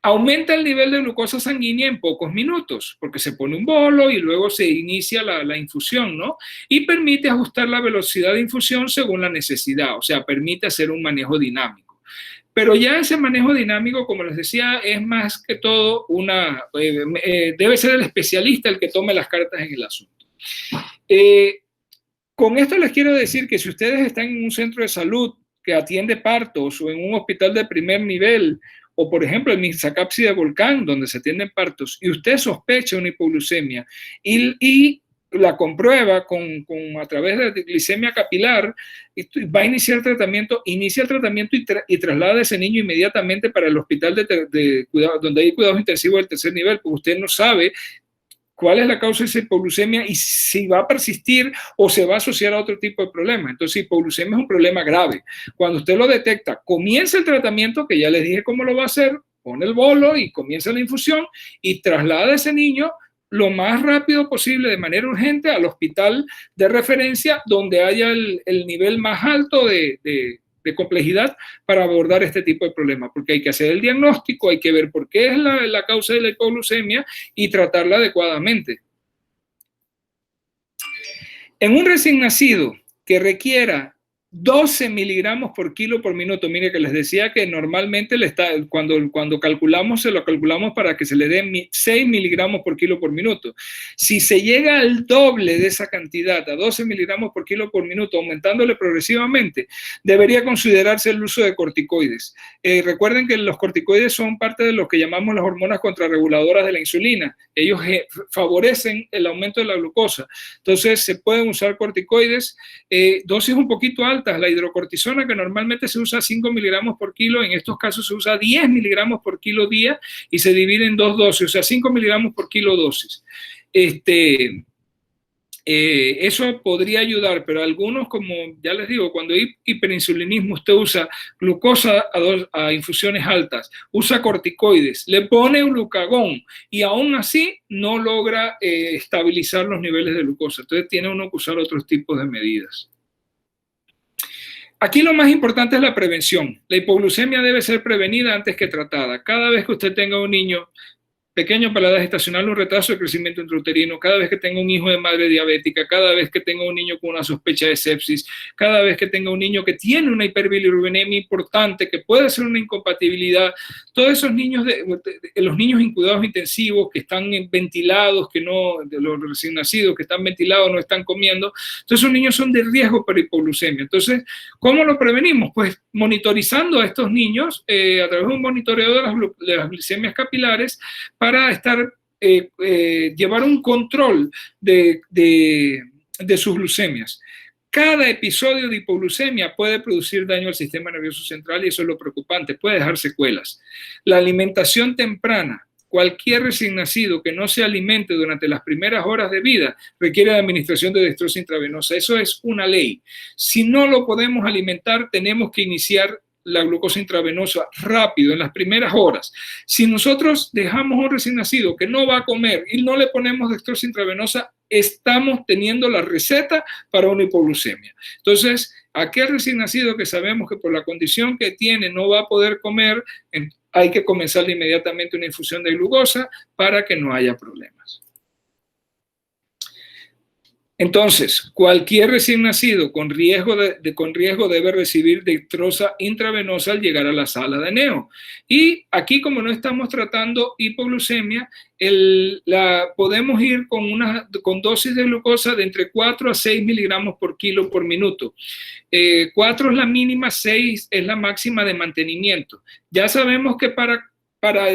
Aumenta el nivel de glucosa sanguínea en pocos minutos, porque se pone un bolo y luego se inicia la infusión, ¿no? Y permite ajustar la velocidad de infusión según la necesidad, o sea, permite hacer un manejo dinámico. Pero ya ese manejo dinámico, como les decía, es más que todo debe ser el especialista el que tome las cartas en el asunto. Con esto les quiero decir que si ustedes están en un centro de salud que atiende partos o en un hospital de primer nivel, o por ejemplo en Mixacapsi de Volcán, donde se atienden partos, y usted sospecha una hipoglucemia y la comprueba a través de glicemia capilar, va a iniciar tratamiento, inicia el tratamiento y traslada a ese niño inmediatamente para el hospital de cuidado, donde hay cuidados intensivos del tercer nivel, porque usted no sabe cuál es la causa de esa hipoglucemia y si va a persistir o se va a asociar a otro tipo de problema. Entonces, hipoglucemia es un problema grave. Cuando usted lo detecta, comienza el tratamiento, que ya les dije cómo lo va a hacer, pone el bolo y comienza la infusión y traslada a ese niño lo más rápido posible, de manera urgente, al hospital de referencia donde haya el nivel más alto de complejidad para abordar este tipo de problemas, porque hay que hacer el diagnóstico, hay que ver por qué es la causa de la hipoglucemia y tratarla adecuadamente. En un recién nacido que requiera 12 miligramos por kilo por minuto. Mire que les decía que normalmente cuando calculamos, se lo calculamos para que se le den 6 miligramos por kilo por minuto. Si se llega al doble de esa cantidad, a 12 miligramos por kilo por minuto, aumentándole progresivamente, debería considerarse el uso de corticoides. Recuerden que los corticoides son parte de lo que llamamos las hormonas contrarreguladoras de la insulina. Ellos favorecen el aumento de la glucosa. Entonces, se pueden usar corticoides, dosis un poquito altas. La hidrocortisona, que normalmente se usa 5 miligramos por kilo, en estos casos se usa 10 miligramos por kilo día y se divide en 2 dosis, o sea, 5 miligramos por kilo dosis. Eso podría ayudar, pero algunos, como ya les digo, cuando hay hiperinsulinismo, usted usa glucosa a infusiones altas, usa corticoides, le pone glucagón y aún así no logra estabilizar los niveles de glucosa. Entonces tiene uno que usar otros tipos de medidas. Aquí lo más importante es la prevención. La hipoglucemia debe ser prevenida antes que tratada. Cada vez que usted tenga un niño pequeño paladar gestacional, un retraso de crecimiento intrauterino, cada vez que tenga un hijo de madre diabética, cada vez que tenga un niño con una sospecha de sepsis, cada vez que tenga un niño que tiene una hiperbilirubinemia importante, que puede ser una incompatibilidad, todos esos niños, los niños en cuidados intensivos que están ventilados, que no, de los recién nacidos que están ventilados, no están comiendo, entonces esos niños son de riesgo para hipoglucemia. Entonces, ¿cómo lo prevenimos? Pues monitorizando a estos niños a través de un monitoreo de las glicemias capilares para llevar un control de sus glucemias. Cada episodio de hipoglucemia puede producir daño al sistema nervioso central y eso es lo preocupante, puede dejar secuelas. La alimentación temprana, cualquier recién nacido que no se alimente durante las primeras horas de vida requiere de administración de dextrosa intravenosa. Eso es una ley. Si no lo podemos alimentar, tenemos que iniciar la glucosa intravenosa rápido, en las primeras horas. Si nosotros dejamos a un recién nacido que no va a comer y no le ponemos dextrosa intravenosa, estamos teniendo la receta para una hipoglucemia. Entonces, aquel recién nacido que sabemos que por la condición que tiene no va a poder comer, hay que comenzar inmediatamente una infusión de glucosa para que no haya problemas. Entonces, cualquier recién nacido con riesgo debe recibir dextrosa intravenosa al llegar a la sala de neo. Y aquí, como no estamos tratando hipoglucemia, podemos ir con dosis de glucosa de entre 4 a 6 miligramos por kilo por minuto. 4 es la mínima, 6 es la máxima de mantenimiento. Ya sabemos que para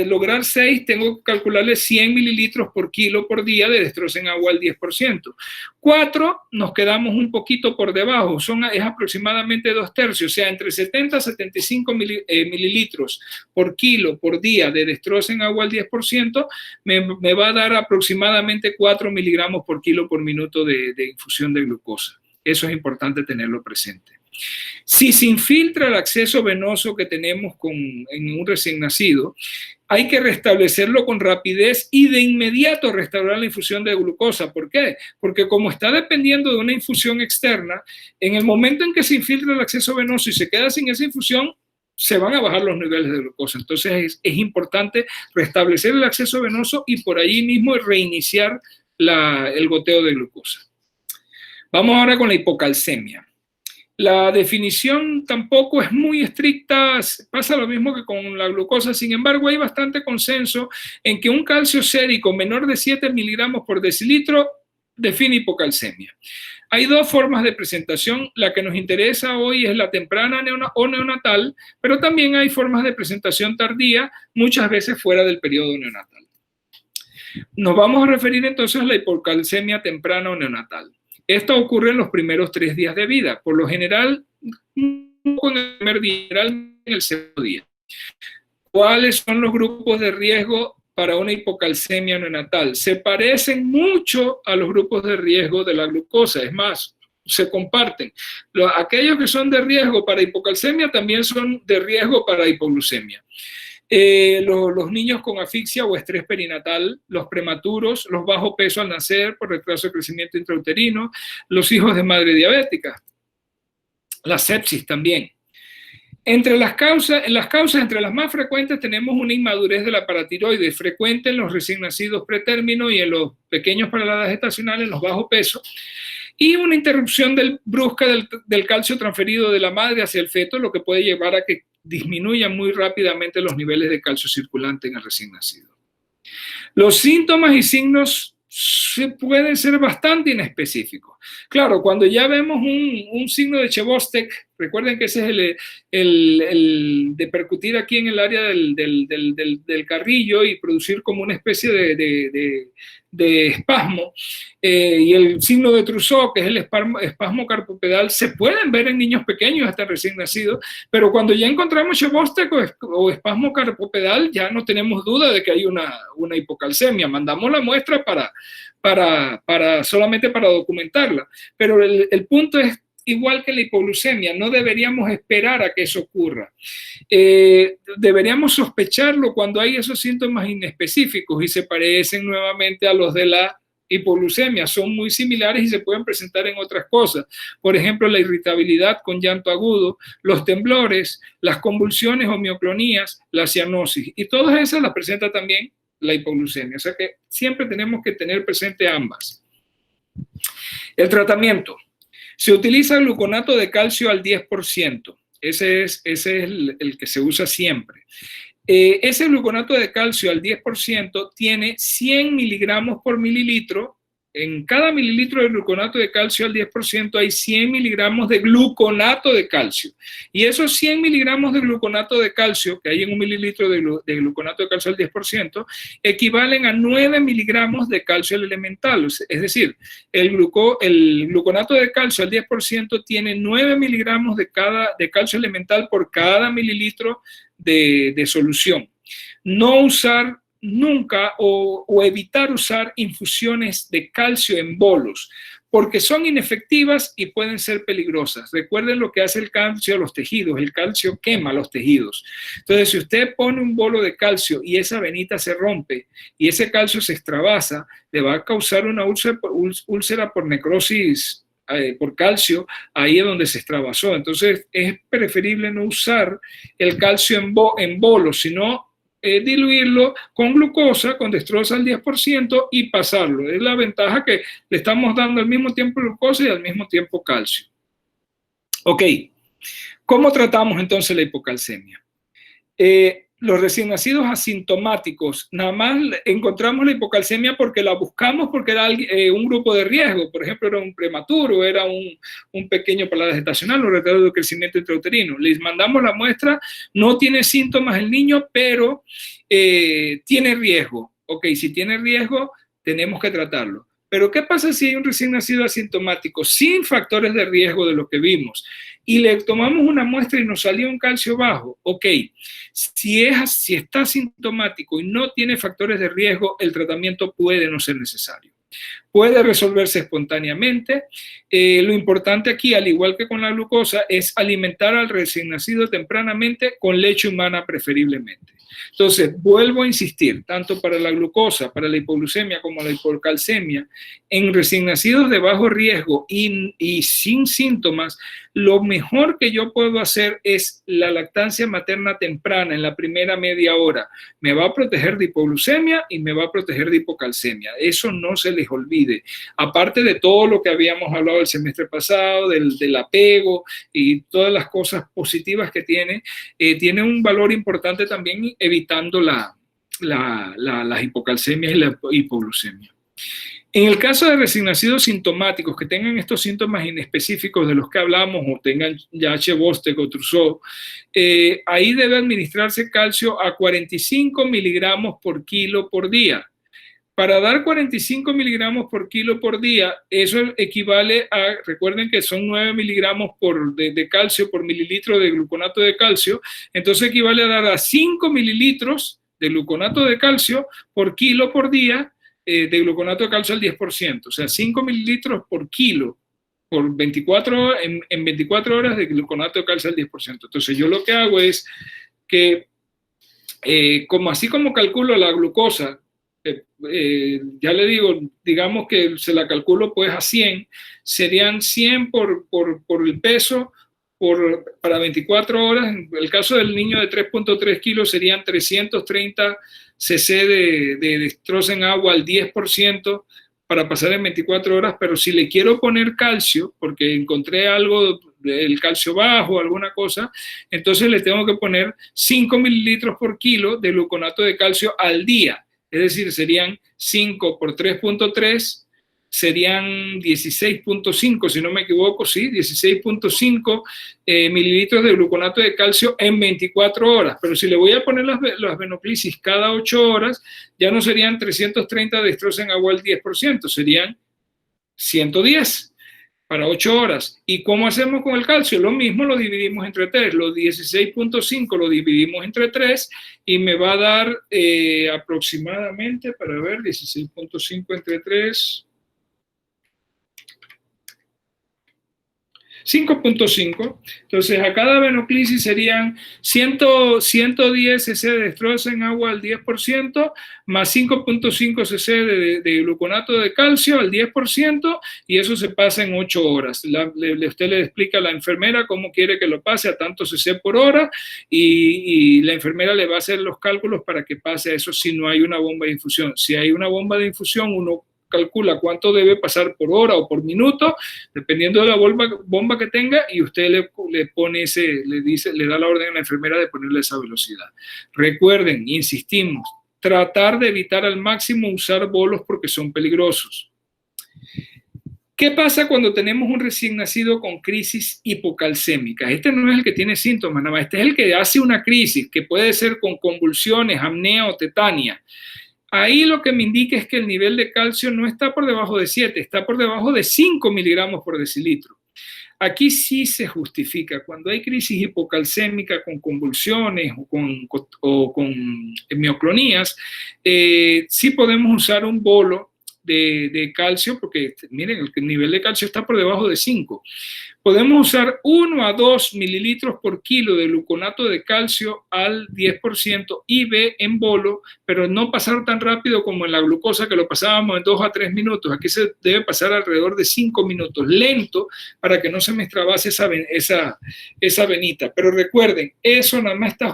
lograr 6 tengo que calcularle 100 mililitros por kilo por día de dextrosa en agua al 10%. 4 nos quedamos un poquito por debajo, es aproximadamente 2/3, o sea, entre 70 a 75 mililitros por kilo por día de dextrosa en agua al 10% me va a dar aproximadamente 4 miligramos por kilo por minuto de infusión de glucosa. Eso es importante tenerlo presente. Si se infiltra el acceso venoso que tenemos en un recién nacido, hay que restablecerlo con rapidez y de inmediato restaurar la infusión de glucosa. ¿Por qué? Porque como está dependiendo de una infusión externa, en el momento en que se infiltra el acceso venoso y se queda sin esa infusión, se van a bajar los niveles de glucosa. Entonces es importante restablecer el acceso venoso y por allí mismo reiniciar el goteo de glucosa. Vamos ahora con la hipocalcemia. La definición tampoco es muy estricta, pasa lo mismo que con la glucosa, sin embargo hay bastante consenso en que un calcio sérico menor de 7 miligramos por decilitro define hipocalcemia. Hay dos formas de presentación, la que nos interesa hoy es la temprana o neonatal, pero también hay formas de presentación tardía, muchas veces fuera del periodo neonatal. Nos vamos a referir entonces a la hipocalcemia temprana o neonatal. Esto ocurre en los primeros 3 días de vida, por lo general, en el primer día, en el segundo día. ¿Cuáles son los grupos de riesgo para una hipocalcemia neonatal? Se parecen mucho a los grupos de riesgo de la glucosa, es más, se comparten. Aquellos que son de riesgo para hipocalcemia también son de riesgo para hipoglucemia. Los niños con asfixia o estrés perinatal, los prematuros, los bajo peso al nacer por retraso de crecimiento intrauterino, los hijos de madre diabética, la sepsis también. Entre las causas, entre las más frecuentes tenemos una inmadurez de la paratiroides, frecuente en los recién nacidos pretérmino y en los pequeños para la edad gestacional, en los bajo peso, y una interrupción brusca del calcio transferido de la madre hacia el feto, lo que puede llevar a que disminuyan muy rápidamente los niveles de calcio circulante en el recién nacido. Los síntomas y signos pueden ser bastante inespecíficos. Claro, cuando ya vemos un signo de Chvostek, recuerden que ese es el de percutir aquí en el área del carrillo y producir como una especie de espasmo, y el signo de Trousseau, que es el espasmo carpopedal, se pueden ver en niños pequeños hasta recién nacidos, pero cuando ya encontramos Chvostek o espasmo carpopedal, ya no tenemos duda de que hay una hipocalcemia. Mandamos la muestra solamente para documentarla, pero el punto es igual que la hipoglucemia, no deberíamos esperar a que eso ocurra. Deberíamos sospecharlo cuando hay esos síntomas inespecíficos y se parecen nuevamente a los de la hipoglucemia. Son muy similares y se pueden presentar en otras cosas. Por ejemplo, la irritabilidad con llanto agudo, los temblores, las convulsiones o mioclonías, la cianosis. Y todas esas las presenta también la hipoglucemia. O sea que siempre tenemos que tener presente ambas. El tratamiento. Se utiliza gluconato de calcio al 10%. Ese es el que se usa siempre. Ese gluconato de calcio al 10% tiene 100 miligramos por mililitro. En cada mililitro de gluconato de calcio al 10% hay 100 miligramos de gluconato de calcio. Y esos 100 miligramos de gluconato de calcio que hay en un mililitro de gluconato de calcio al 10% equivalen a 9 miligramos de calcio elemental. Es decir, el gluconato de calcio al 10% tiene 9 miligramos de calcio elemental por cada mililitro de solución. No usar nunca o evitar usar infusiones de calcio en bolos, porque son inefectivas y pueden ser peligrosas. Recuerden lo que hace el calcio a los tejidos. El calcio quema los tejidos. Entonces, si usted pone un bolo de calcio y esa venita se rompe y ese calcio se extravasa, le va a causar una úlcera por necrosis por calcio, ahí es donde se extravasó. Entonces es preferible no usar el calcio en bolos, sino diluirlo con glucosa, con dextrosa al 10% y pasarlo. Es la ventaja que le estamos dando al mismo tiempo glucosa y al mismo tiempo calcio. Ok, ¿cómo tratamos entonces la hipocalcemia? Los recién nacidos asintomáticos, nada más encontramos la hipocalcemia porque la buscamos porque era un grupo de riesgo, por ejemplo, era un prematuro, era un pequeño paladar gestacional, un retardo de crecimiento intrauterino. Les mandamos la muestra, no tiene síntomas el niño, pero tiene riesgo. Ok, si tiene riesgo, tenemos que tratarlo. Pero ¿qué pasa si hay un recién nacido asintomático sin factores de riesgo de lo que vimos? Y le tomamos una muestra y nos salió un calcio bajo. Ok, si está asintomático y no tiene factores de riesgo, el tratamiento puede no ser necesario. Puede resolverse espontáneamente. Lo importante aquí, al igual que con la glucosa, es alimentar al recién nacido tempranamente con leche humana preferiblemente. Entonces, vuelvo a insistir, tanto para la glucosa, para la hipoglucemia como la hipocalcemia, en recién nacidos de bajo riesgo y sin síntomas, lo mejor que yo puedo hacer es la lactancia materna temprana en la primera media hora. Me va a proteger de hipoglucemia y me va a proteger de hipocalcemia. Eso no se les olvide. Aparte de todo lo que habíamos hablado el semestre pasado, del apego y todas las cosas positivas que tiene un valor importante también evitando las hipocalcemias y la hipoglucemia. En el caso de recién nacidos sintomáticos que tengan estos síntomas inespecíficos de los que hablamos o tengan ya H-Bostek o Trousseau, ahí debe administrarse calcio a 45 miligramos por kilo por día. Para dar 45 miligramos por kilo por día, eso equivale a, recuerden que son 9 miligramos de calcio por mililitro de gluconato de calcio, entonces equivale a dar a 5 mililitros de gluconato de calcio por kilo por día, de gluconato de calcio al 10%, o sea, 5 mililitros por kilo por 24 horas, en 24 horas de gluconato de calcio al 10%. Entonces yo lo que hago es que, así como calculo la glucosa, ya le digo, digamos que se la calculo pues a 100, serían 100 por el peso para 24 horas. En el caso del niño de 3.3 kilos serían 330 cc de dextrosa en agua al 10% para pasar en 24 horas, pero si le quiero poner calcio, porque encontré algo, el calcio bajo, alguna cosa, entonces le tengo que poner 5 mililitros por kilo de gluconato de calcio al día. Es decir, serían 5 por 3.3, serían 16.5, si no me equivoco, sí, 16.5 mililitros de gluconato de calcio en 24 horas. Pero si le voy a poner las venoclisis cada 8 horas, ya no serían 330 dextrosa en agua al 10%, serían 110 para 8 horas. ¿Y cómo hacemos con el calcio? Lo mismo, lo dividimos entre 3. Los 16.5 lo dividimos entre 3 y me va a dar aproximadamente, para ver, 16.5 entre 3. 5.5. Entonces, a cada venoclisis serían 110 cc de destroza en agua al 10%, más 5.5 cc de gluconato de calcio al 10%, y eso se pasa en 8 horas. Usted le explica a la enfermera cómo quiere que lo pase a tanto cc por hora, y la enfermera le va a hacer los cálculos para que pase a eso si no hay una bomba de infusión. Si hay una bomba de infusión, uno calcula cuánto debe pasar por hora o por minuto, dependiendo de la bomba que tenga, y usted le pone le da la orden a la enfermera de ponerle esa velocidad. Recuerden, insistimos, tratar de evitar al máximo usar bolos porque son peligrosos. ¿Qué pasa cuando tenemos un recién nacido con crisis hipocalcémica? Este no es el que tiene síntomas, nada más, este es el que hace una crisis, que puede ser con convulsiones, apnea o tetania. Ahí lo que me indica es que el nivel de calcio no está por debajo de 7, está por debajo de 5 miligramos por decilitro. Aquí sí se justifica. Cuando hay crisis hipocalcémica con convulsiones o con mioclonías, sí podemos usar un bolo de calcio, porque miren, el nivel de calcio está por debajo de 5. Podemos usar 1 a 2 mililitros por kilo de gluconato de calcio al 10% IV en bolo, pero no pasar tan rápido como en la glucosa, que lo pasábamos en 2 a 3 minutos. Aquí se debe pasar alrededor de 5 minutos, lento, para que no se me extravase esa venita. Pero recuerden, eso nada más está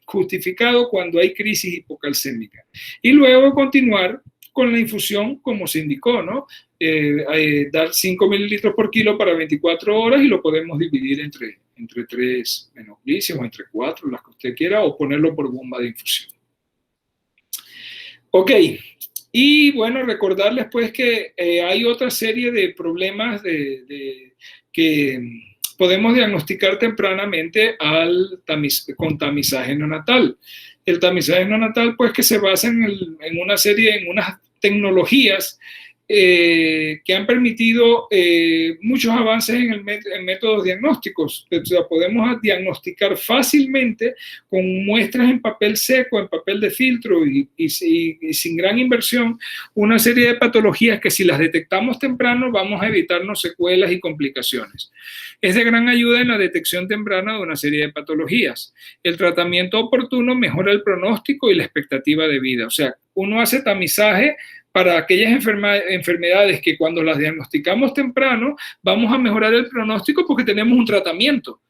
justificado cuando hay crisis hipocalcémica. Y luego continuar con la infusión como se indicó, ¿no? Dar 5 mililitros por kilo para 24 horas, y lo podemos dividir entre 3 venoclisias o entre 4, las que usted quiera, o ponerlo por bomba de infusión. Ok, y bueno, recordarles pues que hay otra serie de problemas que podemos diagnosticar tempranamente con tamizaje neonatal. El tamizaje neonatal, pues, que se basa en unas tecnologías que han permitido muchos avances en métodos diagnósticos. O sea, podemos diagnosticar fácilmente con muestras en papel seco, en papel de filtro y sin gran inversión, una serie de patologías que si las detectamos temprano vamos a evitarnos secuelas y complicaciones. Es de gran ayuda en la detección temprana de una serie de patologías. El tratamiento oportuno mejora el pronóstico y la expectativa de vida. O sea, uno hace tamizaje para aquellas enfermedades que cuando las diagnosticamos temprano vamos a mejorar el pronóstico porque tenemos un tratamiento.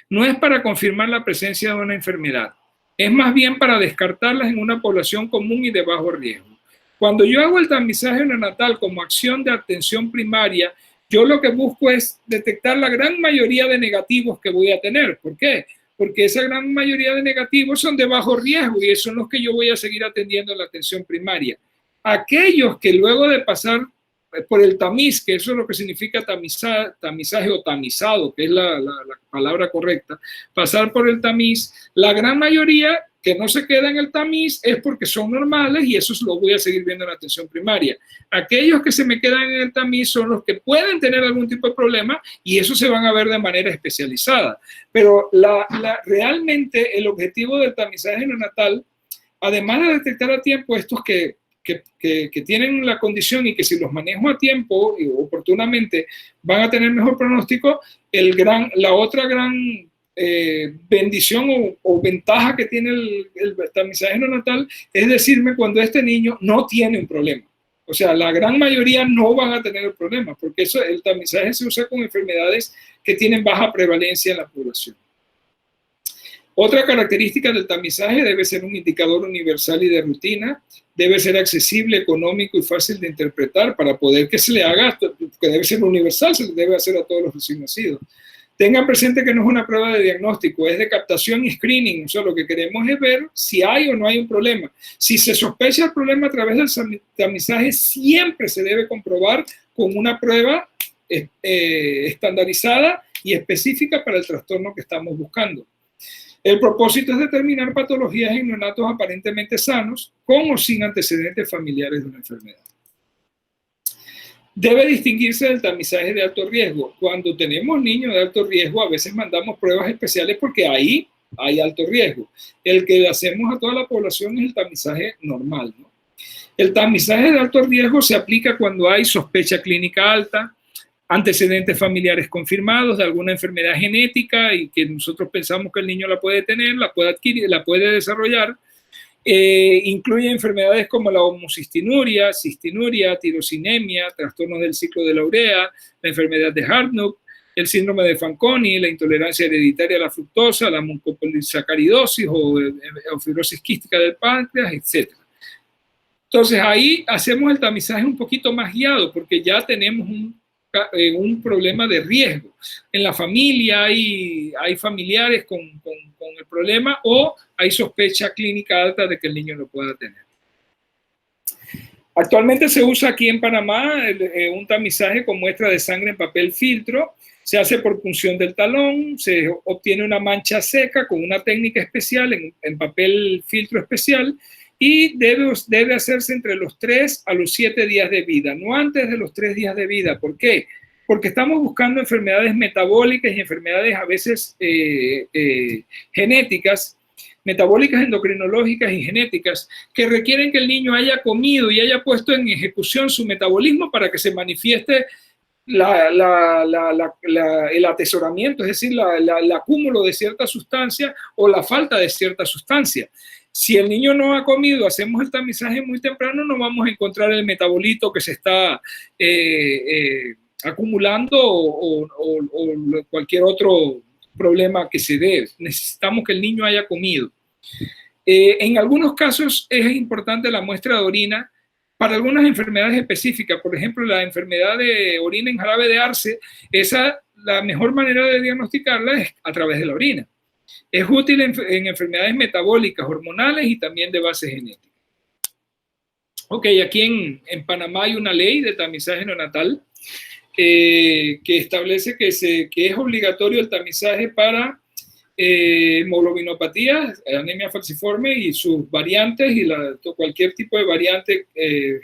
No es para confirmar la presencia de una enfermedad, es más bien para descartarlas en una población común y de bajo riesgo. Cuando yo hago el tamizaje neonatal como acción de atención primaria, yo lo que busco es detectar la gran mayoría de negativos que voy a tener. ¿Por qué? Porque esa gran mayoría de negativos son de bajo riesgo y esos son los que yo voy a seguir atendiendo en la atención primaria. Aquellos que luego de pasar por el tamiz, que eso es lo que significa tamizaje o tamizado, que es la palabra correcta, pasar por el tamiz, la gran mayoría que no se queda en el tamiz es porque son normales y eso lo voy a seguir viendo en la atención primaria. Aquellos que se me quedan en el tamiz son los que pueden tener algún tipo de problema y eso se van a ver de manera especializada. Pero realmente el objetivo del tamizaje neonatal, además de detectar a tiempo estos que tienen la condición y que si los manejo a tiempo y oportunamente van a tener mejor pronóstico, la otra gran bendición o ventaja que tiene el tamizaje neonatal es decirme cuando este niño no tiene un problema. O sea, la gran mayoría no van a tener el problema, porque el tamizaje se usa con enfermedades que tienen baja prevalencia en la población. Otra característica del tamizaje: debe ser un indicador universal y de rutina, debe ser accesible, económico y fácil de interpretar para poder que se le haga, que debe ser universal, se le debe hacer a todos los recién nacidos. Tengan presente que no es una prueba de diagnóstico, es de captación y screening. O sea, lo que queremos es ver si hay o no hay un problema. Si se sospecha el problema a través del tamizaje, siempre se debe comprobar con una prueba estandarizada y específica para el trastorno que estamos buscando. El propósito es determinar patologías en neonatos aparentemente sanos, con o sin antecedentes familiares de una enfermedad. Debe distinguirse del tamizaje de alto riesgo. Cuando tenemos niños de alto riesgo, a veces mandamos pruebas especiales porque ahí hay alto riesgo. El que le hacemos a toda la población es el tamizaje normal, ¿no? El tamizaje de alto riesgo se aplica cuando hay sospecha clínica alta, antecedentes familiares confirmados de alguna enfermedad genética y que nosotros pensamos que el niño la puede tener, la puede adquirir, la puede desarrollar. Incluye enfermedades como la homocistinuria, cistinuria, tirosinemia, trastornos del ciclo de la urea, la enfermedad de Hartnup, el síndrome de Fanconi, la intolerancia hereditaria a la fructosa, la mucopolisacaridosis o fibrosis quística del páncreas, etc. Entonces ahí hacemos el tamizaje un poquito más guiado porque ya tenemos un problema de riesgo. En la familia hay familiares con el problema o hay sospecha clínica alta de que el niño lo pueda tener. Actualmente se usa aquí en Panamá un tamizaje con muestra de sangre en papel filtro. Se hace por punción del talón, se obtiene una mancha seca con una técnica especial en papel filtro especial y debe hacerse entre los 3 a los 7 días de vida, no antes de los 3 días de vida. ¿Por qué? Porque estamos buscando enfermedades metabólicas y enfermedades a veces genéticas, metabólicas, endocrinológicas y genéticas, que requieren que el niño haya comido y haya puesto en ejecución su metabolismo para que se manifieste el atesoramiento, es decir, el acúmulo de cierta sustancia o la falta de cierta sustancia. Si el niño no ha comido, hacemos el tamizaje muy temprano, no vamos a encontrar el metabolito que se está acumulando o cualquier otro problema que se dé. Necesitamos que el niño haya comido. En algunos casos es importante la muestra de orina para algunas enfermedades específicas. Por ejemplo, la enfermedad de orina en jarabe de arce, la mejor manera de diagnosticarla es a través de la orina. Es útil en enfermedades metabólicas, hormonales y también de base genética. Ok, aquí en Panamá hay una ley de tamizaje neonatal que establece que es obligatorio el tamizaje para hemoglobinopatías, anemia falciforme y sus variantes y cualquier tipo de variante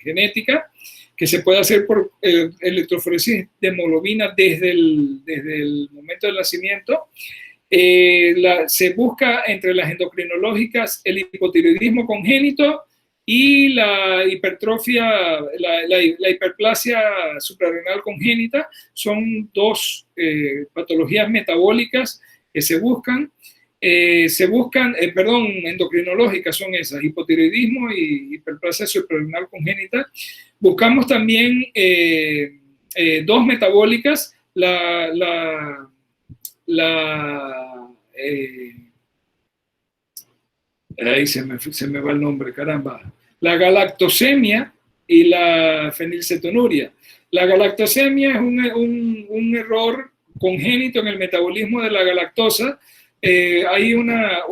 genética que se puede hacer por electroforesis de hemoglobina desde el momento del nacimiento. Se busca entre las endocrinológicas el hipotiroidismo congénito y la hipertrofia, la hiperplasia suprarrenal congénita. Son dos patologías metabólicas que se buscan, endocrinológicas son esas, hipotiroidismo y hiperplasia suprarrenal congénita. Buscamos también dos metabólicas, ahí se me va el nombre, caramba, la galactosemia y la fenilcetonuria. La galactosemia es un error congénito en el metabolismo de la galactosa. Hay una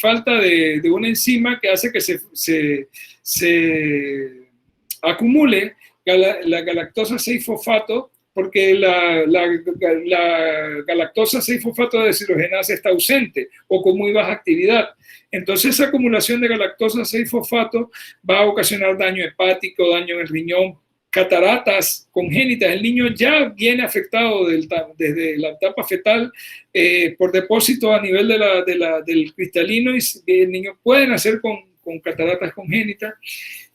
falta de una enzima que hace que se acumule la galactosa 6-fosfato, porque la galactosa 6-fosfato de deshidrogenasa está ausente o con muy baja actividad. Entonces esa acumulación de galactosa 6-fosfato va a ocasionar daño hepático, daño en el riñón, cataratas congénitas. El niño ya viene afectado desde la etapa fetal por depósito a nivel del cristalino, y el niño puede nacer con cataratas congénitas.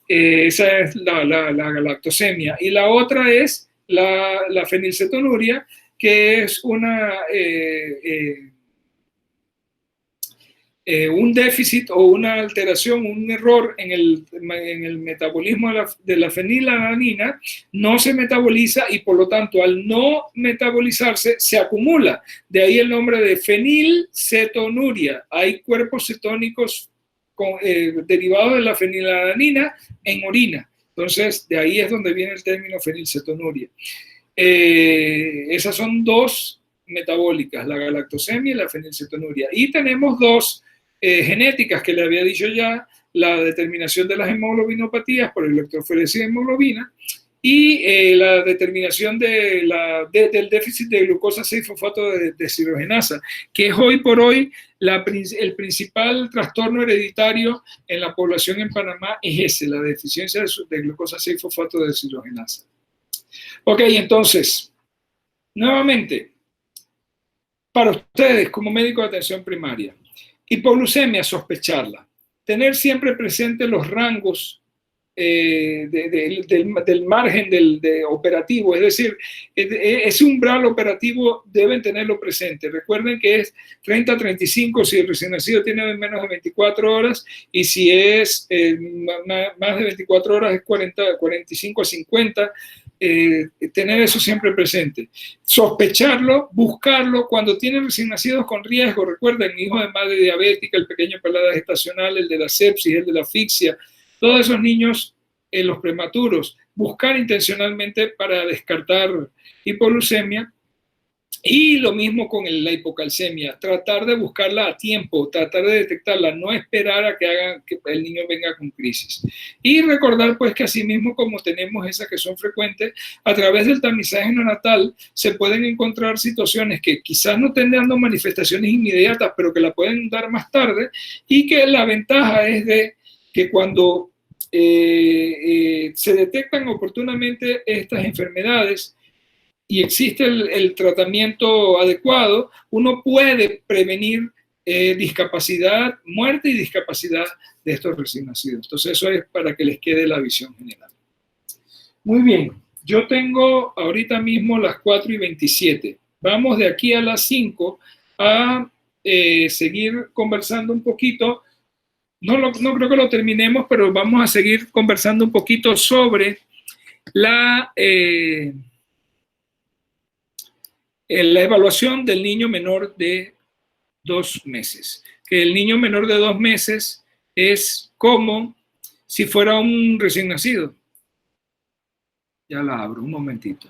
Esa es la galactosemia. Y la otra es la fenilcetonuria, que es un déficit o una alteración, un error en el metabolismo de la fenilalanina. No se metaboliza y por lo tanto al no metabolizarse se acumula. De ahí el nombre de fenilcetonuria. Hay cuerpos cetónicos derivados de la fenilalanina en orina. Entonces, de ahí es donde viene el término fenilcetonuria. Esas son dos metabólicas, la galactosemia y la fenilcetonuria. Y tenemos dos genéticas que le había dicho ya, la determinación de las hemoglobinopatías por electroforesis de hemoglobina y la determinación del déficit de glucosa 6-fosfato de deshidrogenasa, que es hoy por hoy el principal trastorno hereditario en la población en Panamá, es ese, la deficiencia de glucosa 6-fosfato de deshidrogenasa. Ok, entonces, nuevamente, para ustedes como médico de atención primaria, hipoglucemia, sospecharla. Tener siempre presente los rangos del margen operativo, es decir, ese umbral operativo deben tenerlo presente. Recuerden que es 30 a 35 si el recién nacido tiene menos de 24 horas y si es más de 24 horas es 45 a 50. Tener eso siempre presente. Sospecharlo, buscarlo cuando tienen recién nacidos con riesgo. Recuerden, hijo de madre diabética, el pequeño pelada gestacional, el de la sepsis, el de la asfixia, todos esos niños, los prematuros, buscar intencionalmente para descartar hipoglucemia. Y lo mismo con la hipocalcemia, tratar de buscarla a tiempo, tratar de detectarla, no esperar a que el niño venga con crisis. Y recordar pues que así mismo como tenemos esas que son frecuentes, a través del tamizaje neonatal se pueden encontrar situaciones que quizás no estén dando manifestaciones inmediatas, pero que la pueden dar más tarde, y que la ventaja es de que cuando se detectan oportunamente estas enfermedades, y existe el tratamiento adecuado, uno puede prevenir discapacidad, muerte y discapacidad de estos recién nacidos. Entonces eso es para que les quede la visión general. Muy bien, yo tengo ahorita mismo las 4:27. Vamos de aquí a las 5 a seguir conversando un poquito. No creo que lo terminemos, pero vamos a seguir conversando un poquito sobre la evaluación del niño menor de 2 meses. Que el niño menor de 2 meses es como si fuera un recién nacido. Ya la abro, un momentito.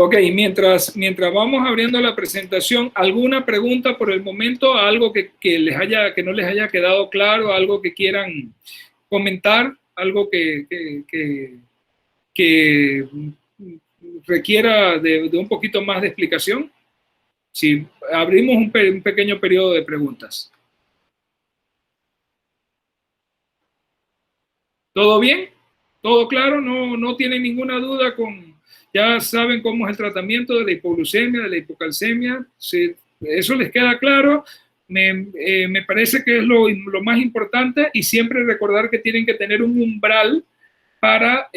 Ok, mientras vamos abriendo la presentación, ¿alguna pregunta por el momento? ¿Algo que no les haya quedado claro? ¿Algo que quieran comentar? ¿Algo que requiera de un poquito más de explicación? Si abrimos un pequeño periodo de preguntas. ¿Todo bien? ¿Todo claro? ¿No tienen ninguna duda ya saben cómo es el tratamiento de la hipoglucemia, de la hipocalcemia? Si eso les queda claro, me parece que es lo más importante, y siempre recordar que tienen que tener un umbral para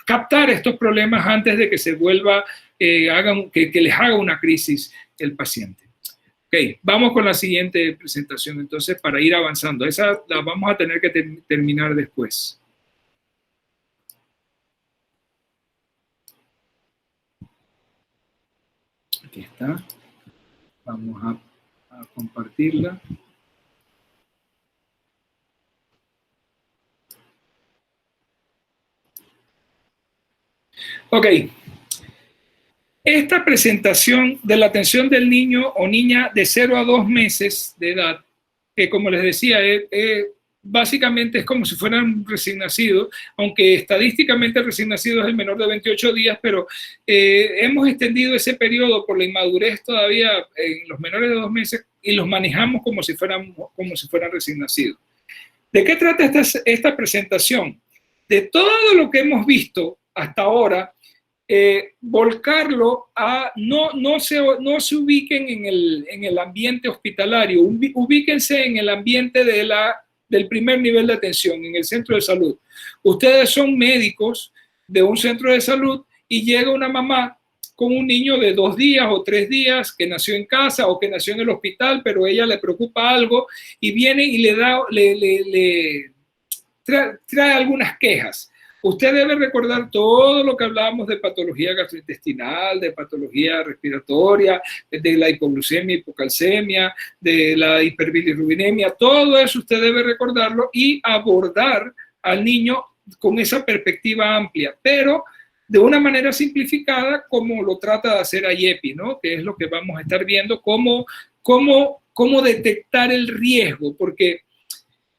captar estos problemas antes de que se vuelva, que les haga una crisis el paciente. Ok, vamos con la siguiente presentación entonces para ir avanzando. Esa la vamos a tener que terminar después. Aquí está. Vamos a compartirla. Ok. Esta presentación de la atención del niño o niña de 0 a 2 meses de edad, que como les decía, básicamente es como si fueran recién nacidos, aunque estadísticamente el recién nacido es el menor de 28 días, pero hemos extendido ese periodo por la inmadurez todavía en los menores de 2 meses y los manejamos como si fueran recién nacidos. ¿De qué trata esta presentación? De todo lo que hemos visto hasta ahora, volcarlo a no se ubiquen en el ambiente hospitalario, ubíquense en el ambiente del primer nivel de atención, en el centro de salud. Ustedes son médicos de un centro de salud y llega una mamá con un niño de 2 días o 3 días que nació en casa o que nació en el hospital, pero ella le preocupa algo y viene y le trae algunas quejas. Usted debe recordar todo lo que hablábamos de patología gastrointestinal, de patología respiratoria, de la hipoglucemia, hipocalcemia, de la hiperbilirrubinemia. Todo eso usted debe recordarlo y abordar al niño con esa perspectiva amplia, pero de una manera simplificada como lo trata de hacer IEPI, ¿no? Que es lo que vamos a estar viendo, cómo detectar el riesgo, porque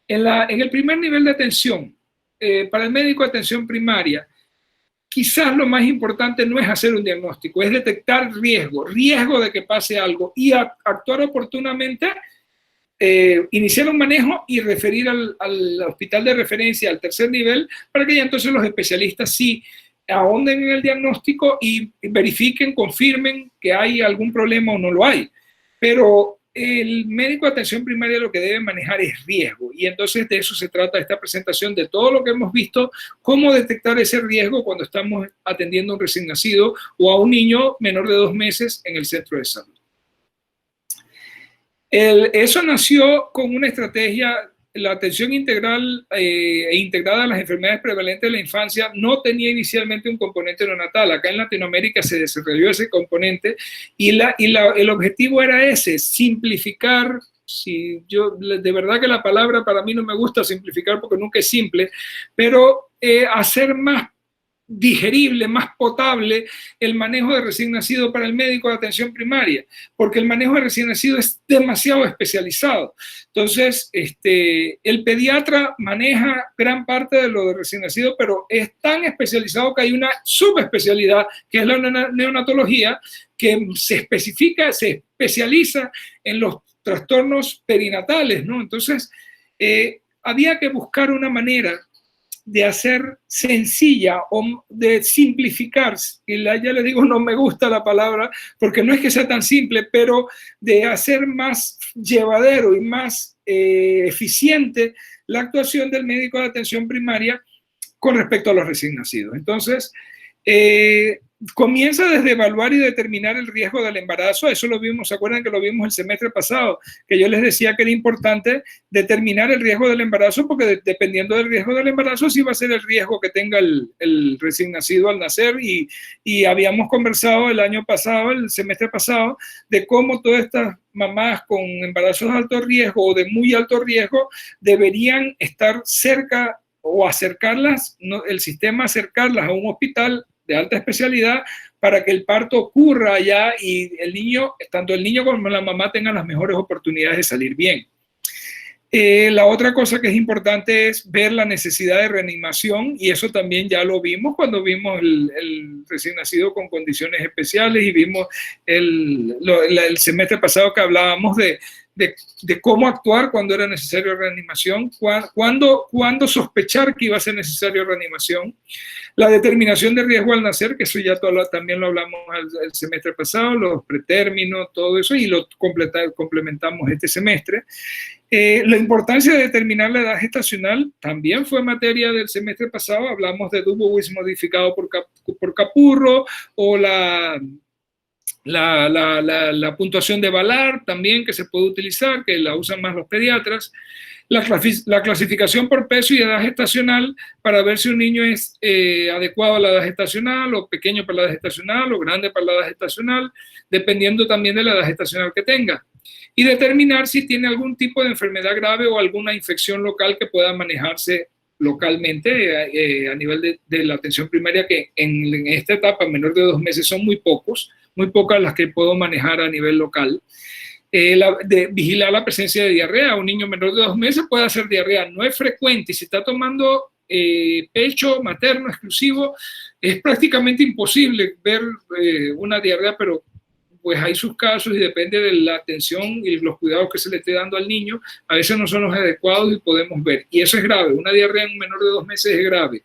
en el primer nivel de atención, para el médico de atención primaria, quizás lo más importante no es hacer un diagnóstico, es detectar riesgo de que pase algo y actuar oportunamente, iniciar un manejo y referir al hospital de referencia, al tercer nivel, para que ya entonces los especialistas sí ahonden en el diagnóstico y verifiquen, confirmen que hay algún problema o no lo hay. pero el médico de atención primaria lo que debe manejar es riesgo, y entonces de eso se trata esta presentación, de todo lo que hemos visto, cómo detectar ese riesgo cuando estamos atendiendo a un recién nacido o a un niño menor de 2 meses en el centro de salud. Eso nació con una estrategia. La atención integral e integrada a las enfermedades prevalentes de la infancia no tenía inicialmente un componente neonatal. Acá en Latinoamérica se desarrolló ese componente y el objetivo era ese, simplificar. Si yo, de verdad que la palabra para mí no me gusta simplificar porque nunca es simple, pero hacer más digerible, más potable el manejo de recién nacido para el médico de atención primaria, porque el manejo de recién nacido es demasiado especializado. Entonces, el pediatra maneja gran parte de lo de recién nacido, pero es tan especializado que hay una subespecialidad, que es la neonatología, que se especializa en los trastornos perinatales, ¿no? Entonces, había que buscar una manera de hacer sencilla o de simplificar, y ya le digo, no me gusta la palabra porque no es que sea tan simple, pero de hacer más llevadero y más eficiente la actuación del médico de atención primaria con respecto a los recién nacidos. Entonces, comienza desde evaluar y determinar el riesgo del embarazo. Eso lo vimos, ¿se acuerdan que lo vimos el semestre pasado? Que yo les decía que era importante determinar el riesgo del embarazo, porque dependiendo del riesgo del embarazo, sí va a ser el riesgo que tenga el recién nacido al nacer. Y habíamos conversado el año pasado, el semestre pasado, de cómo todas estas mamás con embarazos de alto riesgo o de muy alto riesgo deberían estar cerca o acercarlas, el sistema acercarlas a un hospital de alta especialidad para que el parto ocurra allá y el niño, tanto el niño como la mamá tengan las mejores oportunidades de salir bien. La otra cosa que es importante es ver la necesidad de reanimación, y eso también ya lo vimos cuando vimos el recién nacido con condiciones especiales, y vimos el semestre pasado que hablábamos de cómo actuar cuando era necesario reanimación, cuándo sospechar que iba a ser necesario reanimación, la determinación de riesgo al nacer, que eso ya también lo hablamos el semestre pasado, los pretérminos, todo eso, y lo complementamos este semestre. La importancia de determinar la edad gestacional también fue materia del semestre pasado. Hablamos de Dubowitz modificado por Capurro, o la puntuación de Ballard también, que se puede utilizar, que la usan más los pediatras. La clasificación por peso y edad gestacional para ver si un niño es adecuado a la edad gestacional, o pequeño para la edad gestacional, o grande para la edad gestacional, dependiendo también de la edad gestacional que tenga. Y determinar si tiene algún tipo de enfermedad grave o alguna infección local que pueda manejarse localmente a nivel de la atención primaria, que en esta etapa, menor de 2 meses, son muy pocas las que puedo manejar a nivel local. Vigilar la presencia de diarrea. Un niño menor de 2 meses puede hacer diarrea, no es frecuente, y si está tomando pecho materno exclusivo, es prácticamente imposible ver una diarrea, pero pues hay sus casos y depende de la atención y los cuidados que se le esté dando al niño, a veces no son los adecuados y podemos ver, y eso es grave. Una diarrea en un menor de 2 meses es grave.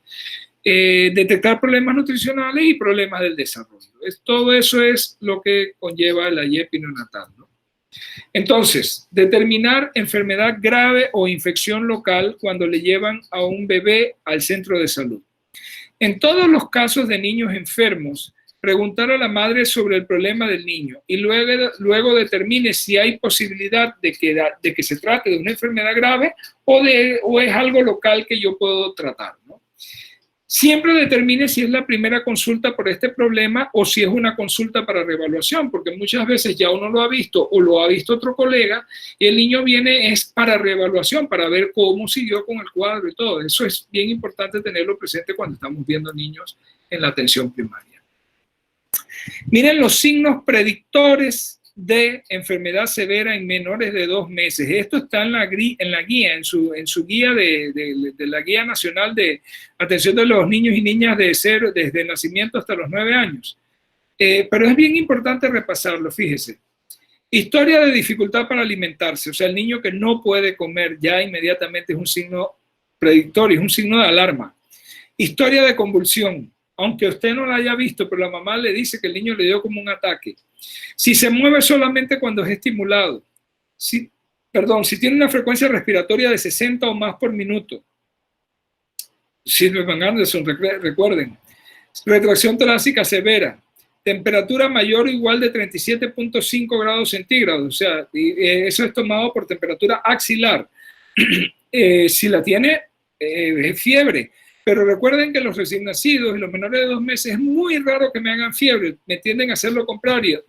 Detectar problemas nutricionales y problemas del desarrollo. Todo eso es lo que conlleva la IEPI neonatal, ¿no? Entonces, determinar enfermedad grave o infección local cuando le llevan a un bebé al centro de salud. En todos los casos de niños enfermos, preguntar a la madre sobre el problema del niño y luego determine si hay posibilidad de que se trate de una enfermedad grave o es algo local que yo puedo tratar, ¿no? Siempre determine si es la primera consulta por este problema o si es una consulta para reevaluación, porque muchas veces ya uno lo ha visto o lo ha visto otro colega y el niño viene es para reevaluación, para ver cómo siguió con el cuadro y todo. Eso es bien importante tenerlo presente cuando estamos viendo niños en la atención primaria. Miren los signos predictores de enfermedad severa en menores de 2 meses. Esto está en la guía, en su guía de la Guía Nacional de Atención de los Niños y Niñas desde el nacimiento hasta los 9 años. Pero es bien importante repasarlo, fíjese. Historia de dificultad para alimentarse, o sea, el niño que no puede comer ya inmediatamente es un signo predictorio, es un signo de alarma. Historia de convulsión. aunque usted no la haya visto, pero la mamá le dice que el niño le dio como un ataque. Si se mueve solamente cuando es estimulado, si tiene una frecuencia respiratoria de 60 o más por minuto, Sylvia Van Anderson, recuerden, retracción torácica severa, temperatura mayor o igual de 37.5 grados centígrados, o sea, eso es tomado por temperatura axilar. Si la tiene, es fiebre. Pero recuerden que los recién nacidos y los menores de 2 meses es muy raro que me hagan fiebre, me tienden a hacer lo contrario,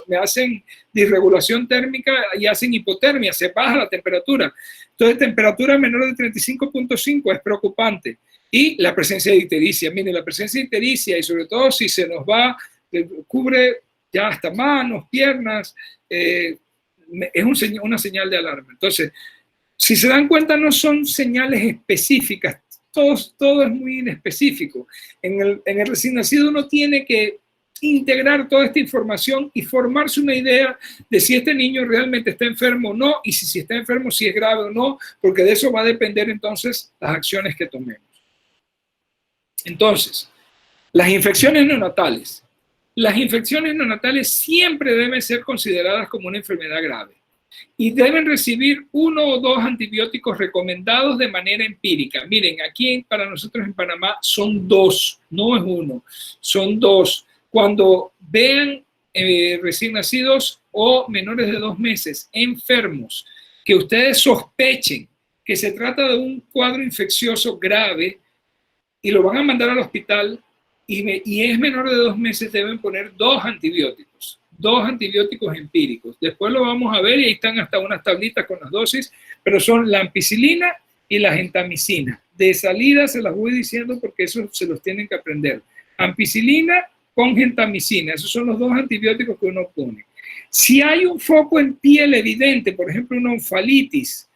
me hacen disregulación térmica y hacen hipotermia, se baja la temperatura. Entonces, temperatura menor de 35.5 es preocupante. Y la presencia de ictericia, miren, la presencia de ictericia y sobre todo si se nos va, cubre ya hasta manos, piernas, es una señal de alarma. Entonces, si se dan cuenta, no son señales específicas, todo es muy inespecífico. En el recién nacido uno tiene que integrar toda esta información y formarse una idea de si este niño realmente está enfermo o no, y si está enfermo, si es grave o no, porque de eso va a depender entonces las acciones que tomemos. Entonces, las infecciones neonatales. Las infecciones neonatales siempre deben ser consideradas como una enfermedad grave y deben recibir 1 o 2 antibióticos recomendados de manera empírica. Miren, aquí para nosotros en Panamá son 2, no es 1, son 2. Cuando vean recién nacidos o menores de 2 meses enfermos, que ustedes sospechen que se trata de un cuadro infeccioso grave y lo van a mandar al hospital y es menor de 2 meses, deben poner 2 antibióticos. 2 antibióticos empíricos. Después lo vamos a ver y ahí están hasta unas tablitas con las dosis, pero son la ampicilina y la gentamicina. De salida se las voy diciendo porque eso se los tienen que aprender. Ampicilina con gentamicina, esos son los 2 antibióticos que uno pone. Si hay un foco en piel evidente, por ejemplo una onfalitis,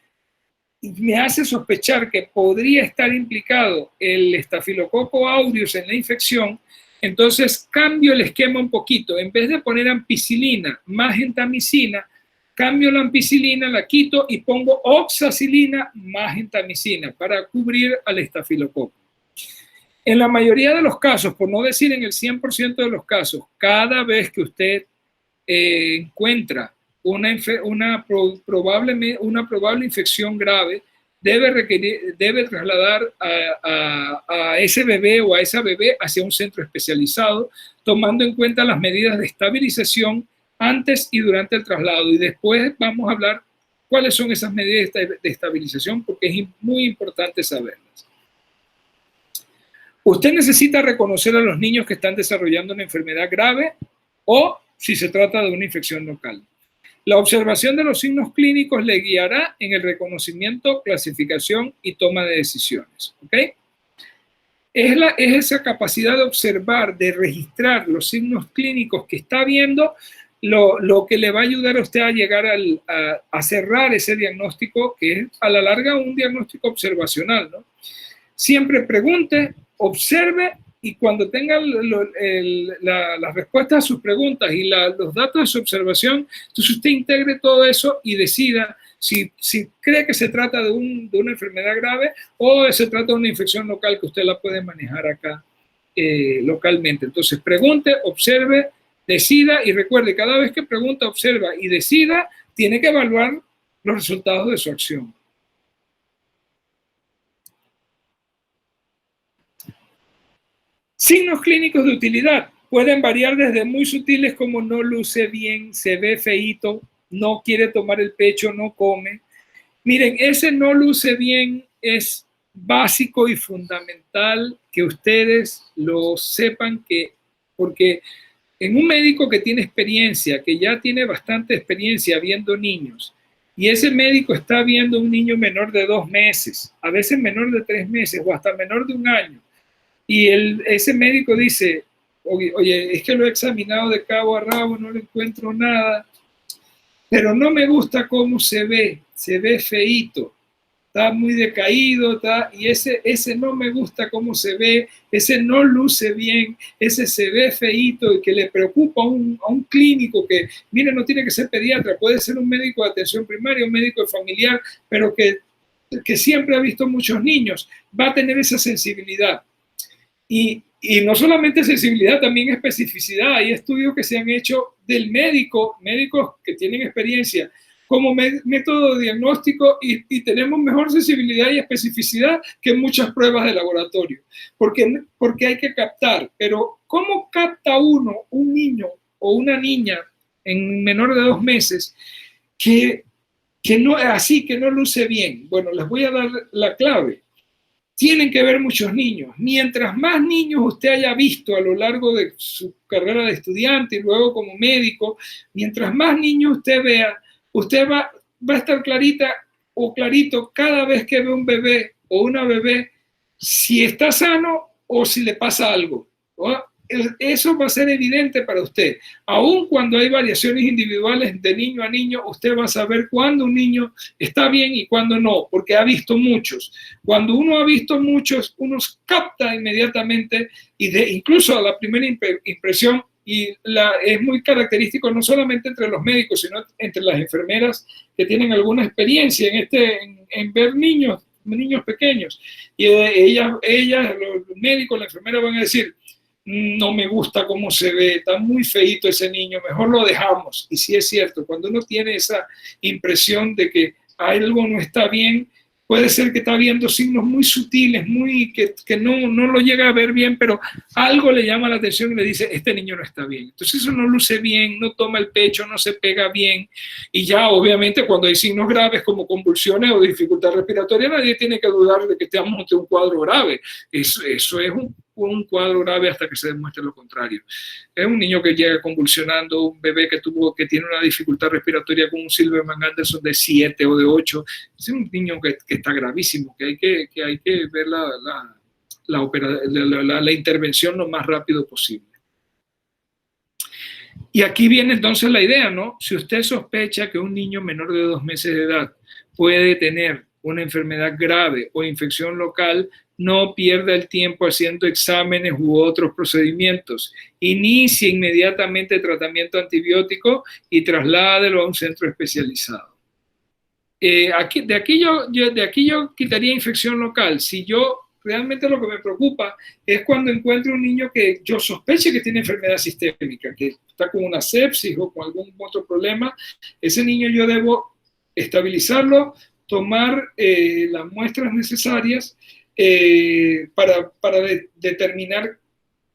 y me hace sospechar que podría estar implicado el estafilococo aureus en la infección, entonces cambio el esquema un poquito. En vez de poner ampicilina más gentamicina, cambio la ampicilina, la quito y pongo oxacilina más gentamicina para cubrir al estafilococo. En la mayoría de los casos, por no decir en el 100% de los casos, cada vez que usted encuentra una probable infección grave, debe trasladar a ese bebé o a esa bebé hacia un centro especializado, tomando en cuenta las medidas de estabilización antes y durante el traslado. Y después vamos a hablar cuáles son esas medidas de estabilización, porque es muy importante saberlas. Usted necesita reconocer a los niños que están desarrollando una enfermedad grave o si se trata de una infección local. La observación de los signos clínicos le guiará en el reconocimiento, clasificación y toma de decisiones. ¿Okay? Es esa capacidad de observar, de registrar los signos clínicos que está viendo, lo que le va a ayudar a usted a llegar a cerrar ese diagnóstico, que es a la larga un diagnóstico observacional, ¿no? Siempre pregunte, observe, y cuando tenga las respuestas a sus preguntas y los datos de su observación, entonces usted integre todo eso y decida si cree que se trata de una enfermedad grave o se trata de una infección local que usted la puede manejar acá localmente. Entonces pregunte, observe, decida, y recuerde, cada vez que pregunta, observa y decida, tiene que evaluar los resultados de su acción. Signos clínicos de utilidad pueden variar desde muy sutiles como no luce bien, se ve feíto, no quiere tomar el pecho, no come. Miren, ese no luce bien es básico y fundamental que ustedes lo sepan, porque en un médico que tiene experiencia, que ya tiene bastante experiencia viendo niños, y ese médico está viendo un niño menor de 2 meses, a veces menor de 3 meses o hasta menor de 1 año, y ese médico dice, oye, es que lo he examinado de cabo a rabo, no le encuentro nada, pero no me gusta cómo se ve feíto, está muy decaído, y ese no me gusta cómo se ve, ese no luce bien, ese se ve feíto y que le preocupa a un clínico que, mire, no tiene que ser pediatra, puede ser un médico de atención primaria, un médico familiar, pero que siempre ha visto muchos niños, va a tener esa sensibilidad. Y no solamente sensibilidad, también especificidad. Hay estudios que se han hecho del médicos que tienen experiencia como método de diagnóstico y tenemos mejor sensibilidad y especificidad que muchas pruebas de laboratorio. Porque hay que captar. Pero ¿cómo capta uno, un niño o una niña en menor de 2 meses que no luce bien? Bueno, les voy a dar la clave. Tienen que ver muchos niños. Mientras más niños usted haya visto a lo largo de su carrera de estudiante y luego como médico, mientras más niños usted vea, usted va a estar clarita o clarito cada vez que ve un bebé o una bebé si está sano o si le pasa algo, ¿no? Eso va a ser evidente para usted. Aun cuando hay variaciones individuales de niño a niño, usted va a saber cuándo un niño está bien y cuándo no, porque ha visto muchos. Cuando uno ha visto muchos, uno capta inmediatamente incluso a la primera impresión, y es muy característico no solamente entre los médicos, sino entre las enfermeras que tienen alguna experiencia en ver niños pequeños. Y ellas, los médicos, la enfermera van a decir, no me gusta cómo se ve, está muy feíto ese niño, mejor lo dejamos. Y sí es cierto, cuando uno tiene esa impresión de que algo no está bien, puede ser que está viendo signos muy sutiles, que no lo llega a ver bien, pero algo le llama la atención y le dice, este niño no está bien. Entonces eso no luce bien, no toma el pecho, no se pega bien. Y ya obviamente cuando hay signos graves como convulsiones o dificultad respiratoria, nadie tiene que dudar de que estamos ante un cuadro grave. Eso es un cuadro grave hasta que se demuestre lo contrario. Es un niño que llega convulsionando, un bebé que tiene una dificultad respiratoria con un Silverman-Anderson de 7 o de 8, es un niño que está gravísimo, que hay que ver la intervención lo más rápido posible. Y aquí viene entonces la idea, ¿no? Si usted sospecha que un niño menor de 2 meses de edad puede tener una enfermedad grave o infección local, no pierda el tiempo haciendo exámenes u otros procedimientos. Inicie inmediatamente tratamiento antibiótico y trasládelo a un centro especializado. De aquí yo quitaría infección local. Si yo realmente lo que me preocupa es cuando encuentro un niño que yo sospeche que tiene enfermedad sistémica, que está con una sepsis o con algún otro problema, ese niño yo debo estabilizarlo, tomar las muestras necesarias para determinar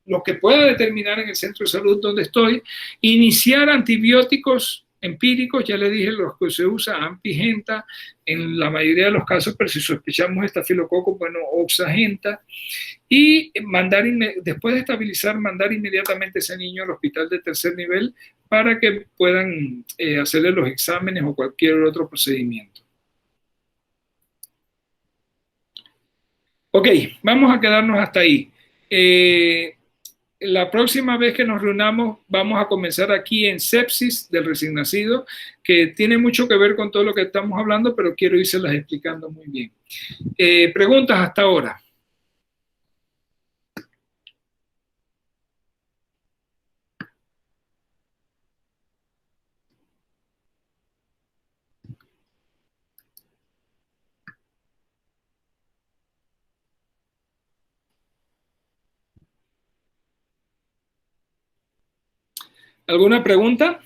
lo que pueda determinar en el centro de salud donde estoy, iniciar antibióticos empíricos, ya le dije los que se usa, ampigenta, en la mayoría de los casos, pero si sospechamos estafilococo, bueno, oxagenta, y después de estabilizar, mandar inmediatamente a ese niño al hospital de tercer nivel para que puedan hacerle los exámenes o cualquier otro procedimiento. Ok, vamos a quedarnos hasta ahí. La próxima vez que nos reunamos vamos a comenzar aquí en sepsis del recién nacido, que tiene mucho que ver con todo lo que estamos hablando, pero quiero irselas explicando muy bien. Preguntas hasta ahora. ¿Alguna pregunta?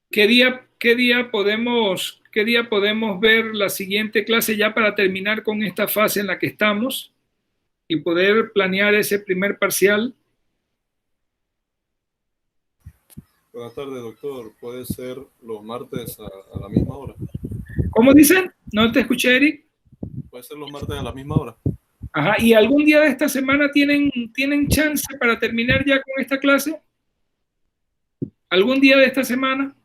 ¿Qué día podemos ver la siguiente clase ya para terminar con esta fase en la que estamos y poder planear ese primer parcial? Buenas tardes, doctor. ¿Puede ser los martes a la misma hora? ¿Cómo dicen? ¿No te escuché, Eric? ¿Puede ser los martes a la misma hora? Ajá. ¿Y algún día de esta semana tienen chance para terminar ya con esta clase? ¿Algún día de esta semana?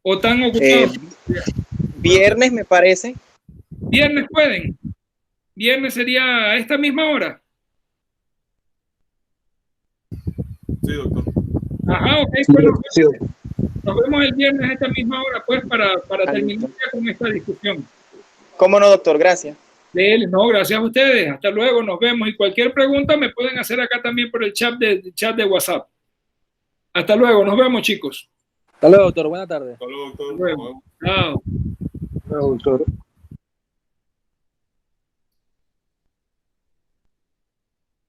¿O están ocupados? Viernes, me parece. ¿Viernes pueden? ¿Viernes sería a esta misma hora? Sí, doctor. Ajá, ok. Bueno, sí. Nos vemos el viernes a esta misma hora, pues, para terminar ya con esta discusión. ¿Cómo no, doctor? Gracias. No, gracias a ustedes. Hasta luego, nos vemos. Y cualquier pregunta me pueden hacer acá también por el chat de WhatsApp. Hasta luego, nos vemos, chicos. Hasta luego, doctor. Buenas tardes. Hasta luego, doctor. Hasta luego. Chao. Hasta luego, doctor.